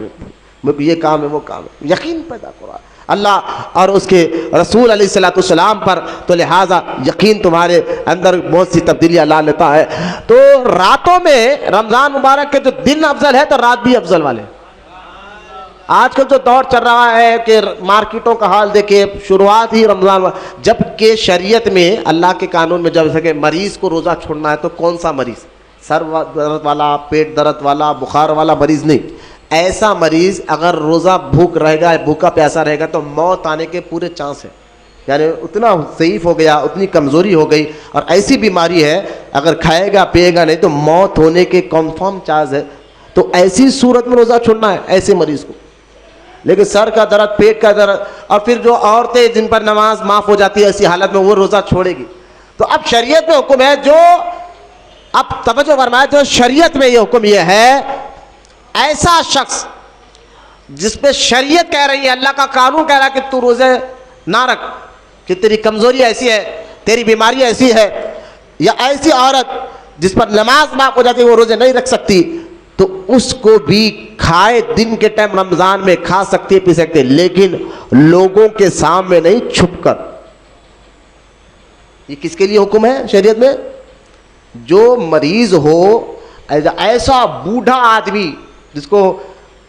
یہ کام ہے وہ کام ہے. یقین پیدا کرو اللہ اور اس کے رسول علیہ الصلوۃ والسلام پر, تو لہٰذا یقین تمہارے اندر بہت سی تبدیلیاں لا لیتا ہے. تو راتوں میں رمضان مبارک کے جو دن افضل ہے تو رات بھی افضل والے. آج کل جو دور چل رہا ہے کہ مارکیٹوں کا حال دیکھیں, شروعات ہی رمضان, جب کہ شریعت میں اللہ کے قانون میں جب کہ مریض کو روزہ چھوڑنا ہے تو کون سا مریض, سر درد والا, پیٹ درد والا, بخار والا مریض نہیں. ایسا مریض اگر روزہ بھوک رہے گا, بھوکا پیاسا رہے گا تو موت آنے کے پورے چانس ہے. یعنی اتنا ضعیف ہو گیا, اتنی کمزوری ہو گئی, اور ایسی بیماری ہے اگر کھائے گا پیے گا نہیں تو موت ہونے کے کنفرم چانس ہے. تو ایسی صورت میں روزہ چھوڑنا ہے ایسے مریض کو. لیکن سر کا درد, پیٹ کا درد, اور پھر جو عورتیں جن پر نماز معاف ہو جاتی ہے ایسی حالت میں وہ روزہ چھوڑے گی. تو اب شریعت میں حکم ہے, جو اب توجہ فرمائے, جو شریعت میں یہ حکم یہ ہے, ایسا شخص جس پہ شریعت کہہ رہی ہے, اللہ کا قانون کہہ رہا ہے کہ تو روزے نہ رکھ, کہ تیری کمزوری ایسی ہے, تیری بیماری ایسی ہے, یا ایسی عورت جس پر نماز معاف ہو جاتی ہے وہ روزے نہیں رکھ سکتی, تو اس کو بھی کھائے, دن کے ٹائم رمضان میں کھا سکتے پی سکتے, لیکن لوگوں کے سامنے نہیں, چھپ کر. یہ کس کے لیے حکم ہے شریعت میں؟ جو مریض ہو، ایسا بوڑھا آدمی جس کو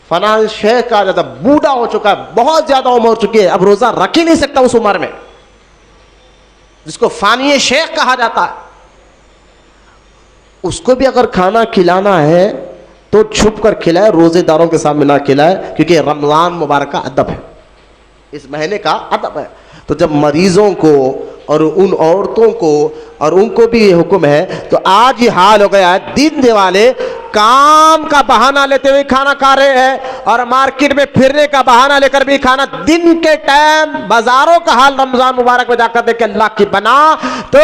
فلاں شیخ کہا جاتا، بوڑھا ہو چکا ہے، بہت زیادہ عمر ہو چکی ہے، اب روزہ رکھ ہی نہیں سکتا اس عمر میں، جس کو فانی شیخ کہا جاتا ہے، اس کو بھی اگر کھانا کھلانا ہے تو چھپ کر کھلائے، روزے داروں کے سامنے نہ کھلائے، کیونکہ رمضان مبارک کا ادب ہے، اس مہینے کا ادب ہے۔ تو جب مریضوں کو اور ان عورتوں کو اور ان کو بھی یہ حکم ہے، تو آج یہ حال ہو گیا ہے، دن دیوالے کام کا بہانہ لیتے ہوئے کھانا کھا رہے ہیں اور مارکیٹ میں پھرنے کا بہانہ لے کر بھی کھانا، دن کے ٹائم بازاروں کا حال رمضان مبارک میں جا کر دیکھ کے اللہ کی بنا تو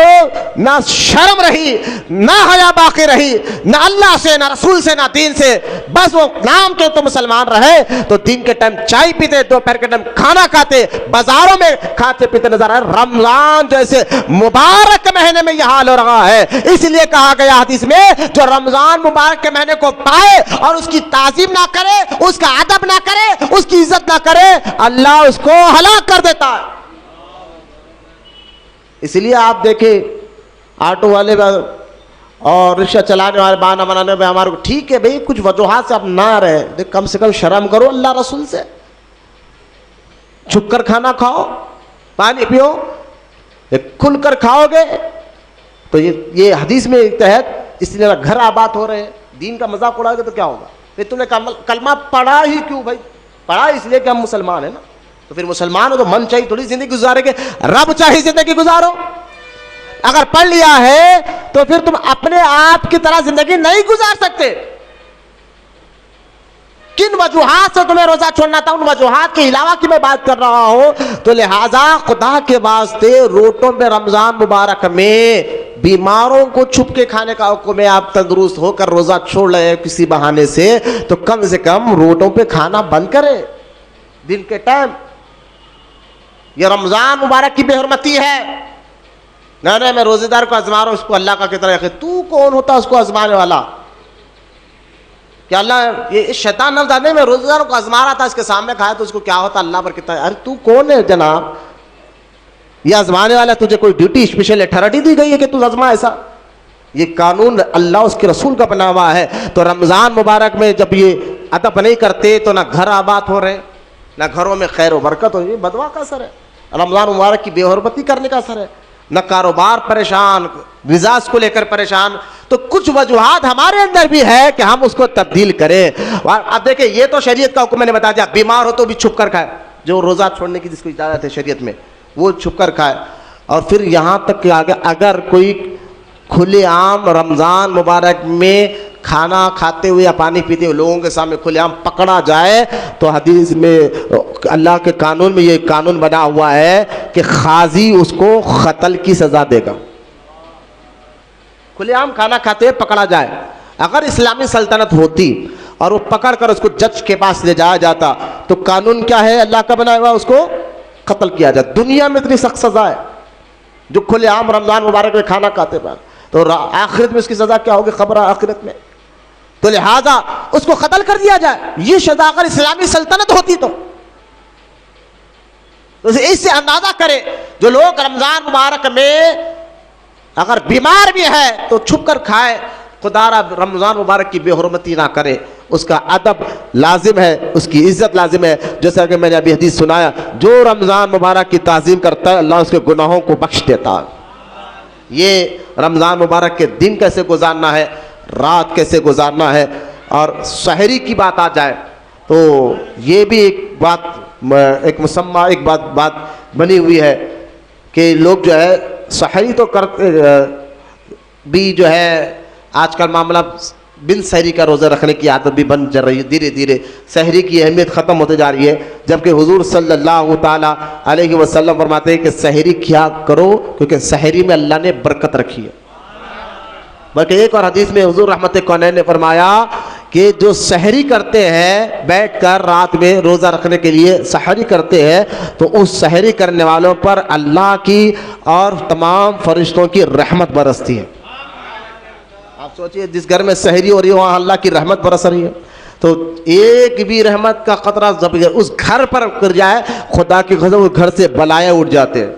نہ شرم رہی، نہ حیا باقی رہی، نہ اللہ سے، نہ رسول سے، نہ دین سے، بس وہ نام کے تو مسلمان رہے، تو دن کے ٹائم چائے پیتے، دوپہر کے ٹائم کھانا کھاتے، بازاروں میں کھاتے پیتے نظر آئے۔ رمضان جیسے مبارک مہینے میں یہ حال ہو رہا ہے، اس لیے کہا گیا حدیث میں جو رمضان مبارک کے مہینے کو پائے اور اس کی تعظیم نہ کرے، اس کا ادب نہ کرے، اس کی عزت نہ کرے، اللہ اس کو ہلاک کر دیتا ہے۔ اس لیے آپ دیکھیں آٹو والے اور رکشہ چلانے والے بہانہ بنانے میں ہمارے کو ٹھیک ہے بھئی، کچھ وجوہات سے آپ نہ آ رہے ہیں، کم سے کم شرم کرو اللہ رسول سے، چھپ کر کھانا کھاؤ، پانی پیو، کھل کر کھاؤ گے تو یہ حدیث میں تحت اس لیے گھر آباد ہو رہے ہیں، دین کا مذاق اڑائے گے تو کیا ہوگا؟ پھر تم نے کلمہ پڑھا ہی کیوں بھائی؟ پڑھا اس لیے کہ ہم مسلمان ہیں نا، تو پھر مسلمان ہو تو من چاہیے تھوڑی زندگی گزارے گے، رب چاہیے زندگی گزارو۔ اگر پڑھ لیا ہے تو پھر تم اپنے آپ کی طرح زندگی نہیں گزار سکتے۔ کن وجوہات سے تمہیں روزہ چھوڑنا تھا، ان وجوہات کے علاوہ کی میں بات کر رہا ہوں، تو لہٰذا خدا کے واسطے روٹوں میں رمضان مبارک میں بیماروں کو چھپ کے کھانے کا حکم ہے۔ آپ تندرست ہو کر روزہ چھوڑ رہے ہیں کسی بہانے سے تو کم روٹوں پہ کھانا بند کرے دن کے ٹائم۔ یہ رمضان مبارک کی بے حرمتی ہے۔ نہیں میں روزے دار کو آزما رہا ہوں، اس کو اللہ کا کتنا یقین، تو کون ہوتا اس کو آزمانے والا؟ کہ اللہ یہ شیطان نفس آدمی میں روزے داروں کو آزما رہا تھا، اس کے سامنے کھایا تو اس کو کیا ہوتا اللہ پر کتنا، ارے تو کون ہے جناب یہ آزمانے والا؟ تجھے کوئی ڈیوٹی اسپیشل اتھارٹی دی گئی ہے کہ تو آزما؟ ایسا یہ قانون اللہ اس کے رسول کا بنا ہوا ہے۔ تو رمضان مبارک میں جب یہ ادب نہیں کرتے تو نہ گھر آباد ہو رہے، نہ گھروں میں خیر و برکت ہو رہی، بدوا کا اثر ہے، رمضان مبارک کی بے حرمتی کرنے کا اثر ہے، نہ کاروبار پریشان، مزاج کو لے کر پریشان۔ تو کچھ وجوہات ہمارے اندر بھی ہے کہ ہم اس کو تبدیل کریں۔ اب دیکھیں یہ تو شریعت کا حکم میں نے بتا دیا، بیمار ہو تو بھی چھپ کر کھائے، جو روزہ چھوڑنے کی جس کو اجازت ہے شریعت میں وہ چھپ کر کھائے۔ اور پھر یہاں تک کہ اگر کوئی کھلے عام رمضان مبارک میں کھانا کھاتے ہوئے یا پانی پیتے ہوئے لوگوں کے سامنے کھلے عام پکڑا جائے تو حدیث میں اللہ کے قانون میں یہ قانون بنا ہوا ہے کہ قاضی اس کو قتل کی سزا دے گا۔ کھلے عام کھانا کھاتے ہوئے پکڑا جائے، اگر اسلامی سلطنت ہوتی اور وہ پکڑ کر اس کو جج کے پاس لے جایا جاتا تو قانون کیا ہے اللہ کا بنا ہوا، اس کو قتل کیا جائے۔ دنیا میں اتنی سخت سزا ہے جو کھلے عام رمضان مبارک میں کھانا کھاتے ہیں، تو آخرت میں اس کی سزا کیا ہوگی؟ خبر آخرت میں۔ تو لہذا اس کو قتل کر دیا جائے، یہ سزا اگر اسلامی سلطنت ہوتی تو اس سے اندازہ کرے جو لوگ رمضان مبارک میں اگر بیمار بھی ہے تو چھپ کر کھائے، خدا را رمضان مبارک کی بے حرمتی نہ کرے، اس کا ادب لازم ہے، اس کی عزت لازم ہے۔ جیسا کہ میں نے ابھی حدیث سنایا، جو رمضان مبارک کی تعظیم کرتا ہے اللہ اس کے گناہوں کو بخش دیتا ہے۔ یہ رمضان مبارک کے دن کیسے گزارنا ہے، رات کیسے گزارنا ہے، اور سحری کی بات آ جائے تو یہ بھی ایک مسمى ایک بات بنی ہوئی ہے کہ لوگ جو ہے سحری تو کرتے بھی جو ہے آج کل معاملہ بن سحری کا روزہ رکھنے کی عادت بھی بن جا رہی ہے، دھیرے دھیرے سحری کی اہمیت ختم ہوتے جا رہی ہے، جبکہ حضور صلی اللہ تعالیٰ علیہ وسلم فرماتے ہیں کہ سحری کیا کرو کیونکہ سحری میں اللہ نے برکت رکھی ہے۔ بلکہ ایک اور حدیث میں حضور رحمت کونین نے فرمایا کہ جو سحری کرتے ہیں بیٹھ کر رات میں روزہ رکھنے کے لیے سحری کرتے ہیں تو اس سحری کرنے والوں پر اللہ کی اور تمام فرشتوں کی رحمت برستی ہے۔ آپ سوچئے جس گھر میں سحری ہو رہی ہے وہاں اللہ کی رحمت برس رہی ہے، تو ایک بھی رحمت کا قطرہ اس گھر پر گر جائے خدا کی قسم اس گھر سے بلائیں اٹھ جاتے ہیں۔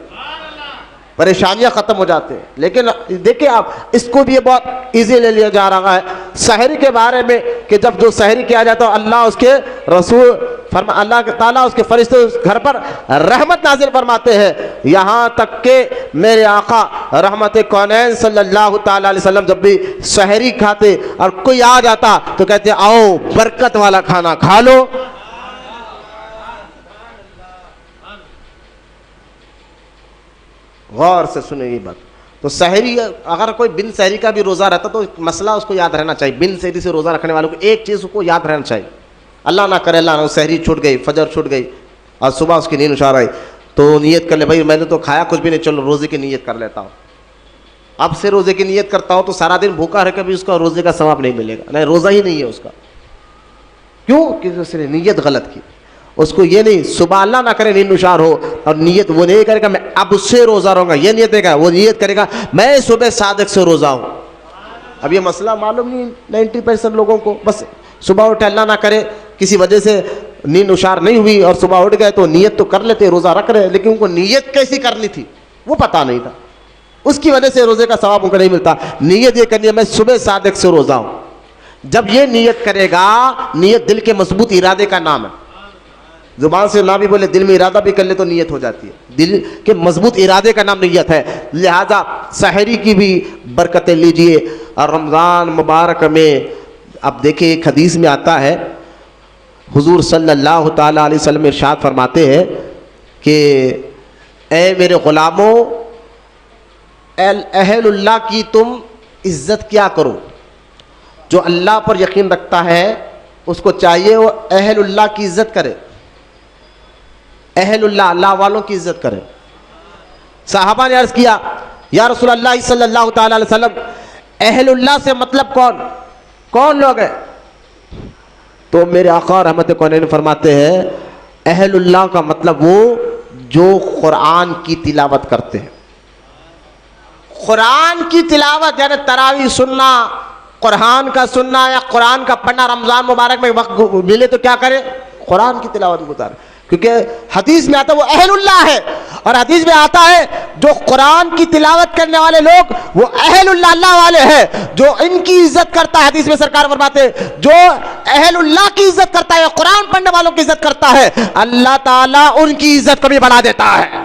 پریشانیاں ختم ہو جاتے ہیں. لیکن دیکھیں آپ اس کو بھی یہ بہت ایزی لے لیا جا رہا ہے سحری کے بارے میں کہ جب جو سحری کیا جاتا ہے اللہ اس کے رسول اللہ تعالیٰ اس کے فرشتے اس گھر پر رحمت نازل فرماتے ہیں. یہاں تک کہ میرے آقا رحمت کونین صلی اللہ تعالیٰ علیہ وسلم جب بھی سحری کھاتے اور کوئی آ جاتا تو کہتے آؤ برکت والا کھانا کھا لو. غور سے سنیں یہ بات. تو سحری اگر کوئی بن سحری کا بھی روزہ رہتا تو مسئلہ اس کو یاد رہنا چاہیے. بن سحری سے روزہ رکھنے والوں کو ایک چیز کو یاد رہنا چاہیے, اللہ نہ کرے اللہ نہ سحری چھوٹ گئی, فجر چھوٹ گئی اور صبح اس کی نیند اشار آئی تو نیت کر لے بھائی میں نے تو کھایا کچھ بھی نہیں, چلو روزے کی نیت کر لیتا ہوں. اب سے روزے کی نیت کرتا ہوں تو سارا دن بھوکا رہ کے بھی اس کا روزے کا ثواب نہیں ملے گا, نہیں روزہ ہی نہیں ہے اس کا. کیوں؟ کیونکہ اس نے نیت غلط کی. اس کو یہ نہیں صبح اللہ نہ کرے نیند نشار ہو اور نیت وہ نہیں کرے گا میں اب اس سے روزہ رہوں گا, یہ نیت ہے گا, وہ نیت کرے گا میں صبح صادق سے روزہ ہوں. اب یہ مسئلہ معلوم نہیں 90% لوگوں کو, بس صبح اٹھے اللہ نہ کرے کسی وجہ سے نیند نشار نہیں ہوئی اور صبح اٹھ گئے تو نیت تو کر لیتے روزہ رکھ رہے, لیکن ان کو نیت کیسی کرنی تھی وہ پتہ نہیں تھا, اس کی وجہ سے روزے کا ثواب ان کو نہیں ملتا. نیت یہ کرنی ہے میں صبح صادق سے روزہ ہوں. جب یہ نیت کرے گا, نیت دل کے مضبوط ارادے کا نام ہے. زبان سے نہ بھی بولے دل میں ارادہ بھی کر لے تو نیت ہو جاتی ہے. دل کے مضبوط ارادے کا نام نیت ہے. لہذا سحری کی بھی برکتیں لیجئے. اور رمضان مبارک میں اب دیکھیں ایک حدیث میں آتا ہے حضور صلی اللہ تعالیٰ علیہ وسلم ارشاد فرماتے ہیں کہ اے میرے غلاموں اہل اللہ کی تم عزت کیا کرو. جو اللہ پر یقین رکھتا ہے اس کو چاہیے وہ اہل اللہ کی عزت کرے, اہل اللہ اللہ والوں کی عزت کرے. صحابہ نے عرض کیا یا رسول اللہ صلی اللہ تعالیٰ علیہ وسلم اہل اللہ سے مطلب کون لوگ ہیں؟ تو میرے آقا رحمت کونین فرماتے ہیں اہل اللہ کا مطلب وہ جو قرآن کی تلاوت کرتے ہیں. قرآن کی تلاوت یعنی تراویح سننا, قرآن کا سننا یا قرآن کا پڑھنا. رمضان مبارک میں وقت ملے تو کیا کرے؟ قرآن کی تلاوت گزارے, کیونکہ حدیث میں آتا ہے وہ اہل اللہ ہے. اور حدیث میں آتا ہے جو قرآن کی تلاوت کرنے والے لوگ وہ اہل اللہ اللہ والے ہیں, جو ان کی عزت کرتا ہے. حدیث میں سرکار فرماتے ہیں جو اہل اللہ کی عزت کرتا ہے, قرآن پڑھنے والوں کی عزت کرتا ہے, اللہ تعالیٰ ان کی عزت کو بھی بڑھا دیتا ہے.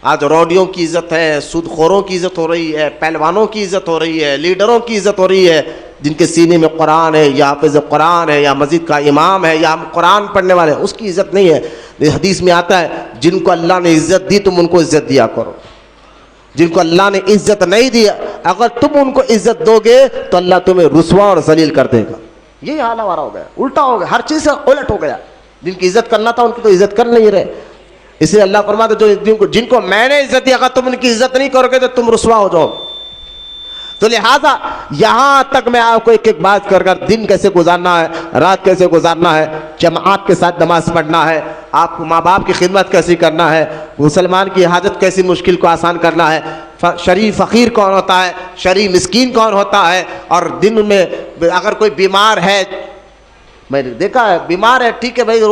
آج روڈیوں کی عزت ہے, سود خوروں کی عزت ہو رہی ہے, پہلوانوں کی عزت ہو رہی ہے, لیڈروں کی عزت ہو رہی ہے جن کے سینے میں قرآن ہے یا حافظ قرآن ہے یا مسجد کا امام ہے یا قرآن پڑھنے والے, اس کی عزت نہیں ہے. حدیث میں آتا ہے جن کو اللہ نے عزت دی تم ان کو عزت دیا کرو, جن کو اللہ نے عزت نہیں دیا اگر تم ان کو عزت دو گے تو اللہ تمہیں رسوا اور ذلیل کر دے گا. یہی حال ہمارا ہو گیا, الٹا ہو گیا, ہر چیز سے الٹ ہو گیا. جن کی عزت کرنا تھا ان کی تو عزت کر نہیں رہے. اس لیے اللہ فرماتا ہے جن کو میں نے عزت دی اگر تم ان کی عزت نہیں کرو گے تو تم رسوا ہو جاؤ. تو لہٰذا یہاں تک میں آپ کو ایک ایک بات کر دن کیسے گزارنا ہے, رات کیسے گزارنا ہے, جماعت کے ساتھ نماز پڑھنا ہے, آپ کو ماں باپ کی خدمت کیسی کرنا ہے, مسلمان کی حاجت کیسی مشکل کو آسان کرنا ہے, شریف فقیر کون ہوتا ہے, شریف مسکین کون ہوتا ہے. اور دن میں اگر کوئی بیمار ہے, میں نے دیکھا ہے بیمار ہے ٹھیک ہے بھائی,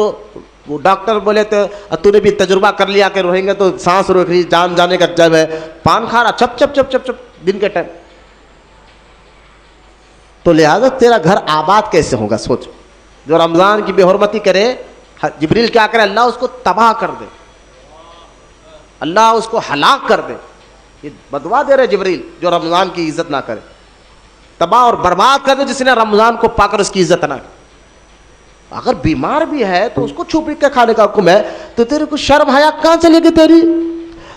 وہ ڈاکٹر بولے تو نے بھی تجربہ کر لیا کہ رہیں گے تو سانس روک رہی جان جانے کا جب ہے, پان کھا رہا چپ چپ چپ چپ چپ دن کے ٹائم. تو لہذا تیرا گھر آباد کیسے ہوگا سوچ. جو رمضان کی بے حرمتی کرے جبریل کیا کرے, اللہ اس کو تباہ کر دے, اللہ اس کو ہلاک کر دے. یہ بدوا دے رہے جبریل جو رمضان کی عزت نہ کرے, تباہ اور برباد کر دے جس نے رمضان کو پا کر اس کی عزت نہ کرے. اگر بیمار بھی ہے تو اس کو چھپ کے کھانے کا حکم ہے, تو تیرے کو شرم حیا کہاں چلے گی تیری.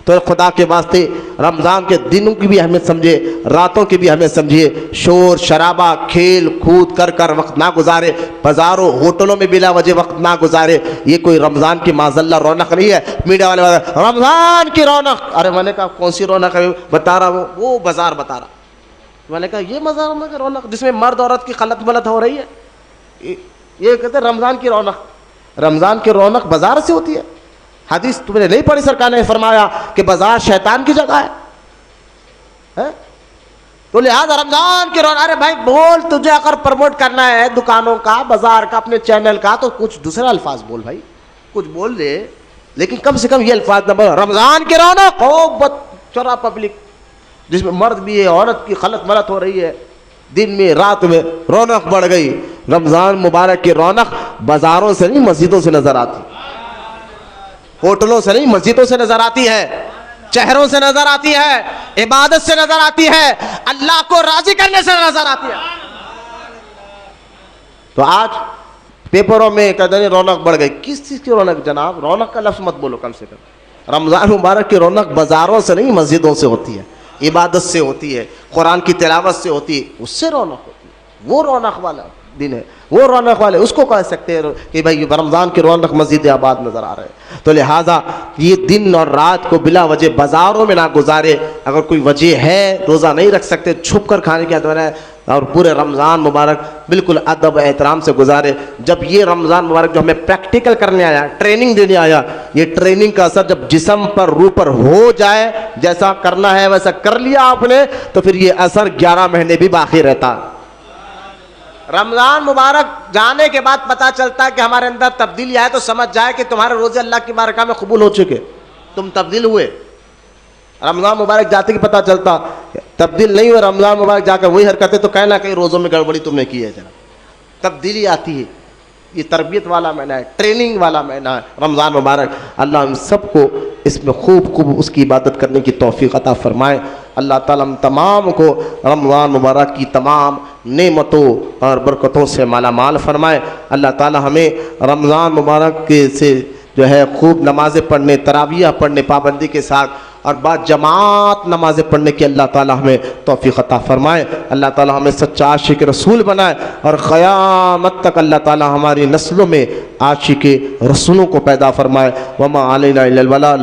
تو خدا کے واسطے رمضان کے دنوں کی بھی اہمیت سمجھے, راتوں کی بھی اہمیت سمجھیے. شور شرابہ کھیل کود کر وقت نہ گزارے, بازاروں ہوٹلوں میں بلا وجہ وقت نہ گزارے. یہ کوئی رمضان کی معاذاللہ رونق نہیں ہے. میڈیا والے رمضان کی رونق, ارے میں نے کہا کون سی رونق ہے بتا رہا, وہ بازار بتا رہا. میں نے کہا یہ بازار کی رونق جس میں مرد عورت کی خلط ملط ہو رہی ہے, یہ کہتے ہیں رمضان کی رونق. رمضان کی رونق بازار سے ہوتی ہے. حدیث تم نے نہیں پڑھی, سرکار نے فرمایا کہ بازار شیطان کی جگہ ہے. تو لہذا رمضان کی رونق, ارے بھائی بول, تجھے اگر پروموٹ کرنا ہے دکانوں کا, بازار کا, اپنے چینل کا, تو کچھ دوسرے الفاظ بول بھائی, کچھ بول دے. لیکن کم سے کم یہ الفاظ نہ بولو رمضان کی رونق او بد چورا پبلک، جس میں مرد بھی ہے عورت کی خلط ملط ہو رہی ہے، دن میں رات میں رونق بڑھ گئی۔ رمضان مبارک کی رونق بازاروں سے نہیں مسجدوں سے نظر آتی، ہوٹلوں سے نہیں مسجدوں سے نظر آتی ہے، چہروں سے نظر آتی ہے، عبادت سے نظر آتی ہے، اللہ کو راضی کرنے سے نظر آتی ہے۔ تو آج پیپروں میں کہتے ہیں رونق بڑھ گئی، کس چیز کی رونق جناب؟ رونق کا لفظ مت بولو کم سے کم۔ رمضان مبارک کی رونق بازاروں سے نہیں مسجدوں سے ہوتی ہے، عبادت سے ہوتی ہے، قرآن کی تلاوت سے ہوتی ہے، اس سے رونق ہوتی ہے۔ وہ رونق والا دن ہے، وہ رونق والے اس کو کہہ سکتے ہیں کہ بھائی رمضان کی رونق مسجد آباد نظر آ رہے ہیں۔ تو لہٰذا یہ دن اور رات کو بلا وجہ بازاروں میں نہ گزارے۔ اگر کوئی وجہ ہے روزہ نہیں رکھ سکتے، چھپ کر کھانے کی عادت ہے، اور پورے رمضان مبارک بالکل ادب و احترام سے گزارے۔ جب یہ رمضان مبارک جو ہمیں پریکٹیکل کرنے آیا، ٹریننگ دینے آیا، یہ ٹریننگ کا اثر جب جسم پر روح پر ہو جائے، جیسا کرنا ہے ویسا کر لیا آپ نے، تو پھر یہ اثر 11 مہینے بھی باقی رہتا۔ رمضان مبارک جانے کے بعد پتہ چلتا ہے کہ ہمارے اندر تبدیلی آئے تو سمجھ جائے کہ تمہارے روزے اللہ کی بارگاہ میں قبول ہو چکے، تم تبدیل ہوئے۔ رمضان مبارک جاتے کی پتہ چلتا تبدیل نہیں ہوئے، رمضان مبارک جا کر وہی حرکتیں، تو کہیں نہ کہیں روزوں میں گڑبڑی تم نے کی ہے، جناب تبدیلی آتی ہے۔ یہ تربیت والا مہینہ ہے، ٹریننگ والا مہینہ ہے رمضان مبارک۔ اللہ ہم سب کو اس میں خوب اس کی عبادت کرنے کی توفیق عطا فرمائے۔ اللہ تعالیٰ ہم تمام کو رمضان مبارک کی تمام نعمتوں اور برکتوں سے مالا مال فرمائے۔ اللہ تعالیٰ ہمیں رمضان مبارک کے سے جو ہے خوب نمازیں پڑھنے، تراویح پڑھنے پابندی کے ساتھ، اور بعد جماعت نمازیں پڑھنے کی اللہ تعالیٰ ہمیں توفیق عطا فرمائے۔ اللہ تعالیٰ ہمیں سچا عاشق رسول بنائے، اور قیامت تک اللہ تعالیٰ ہماری نسلوں میں عاشق رسولوں کو پیدا فرمائے۔ وما علینا الا البلاغ۔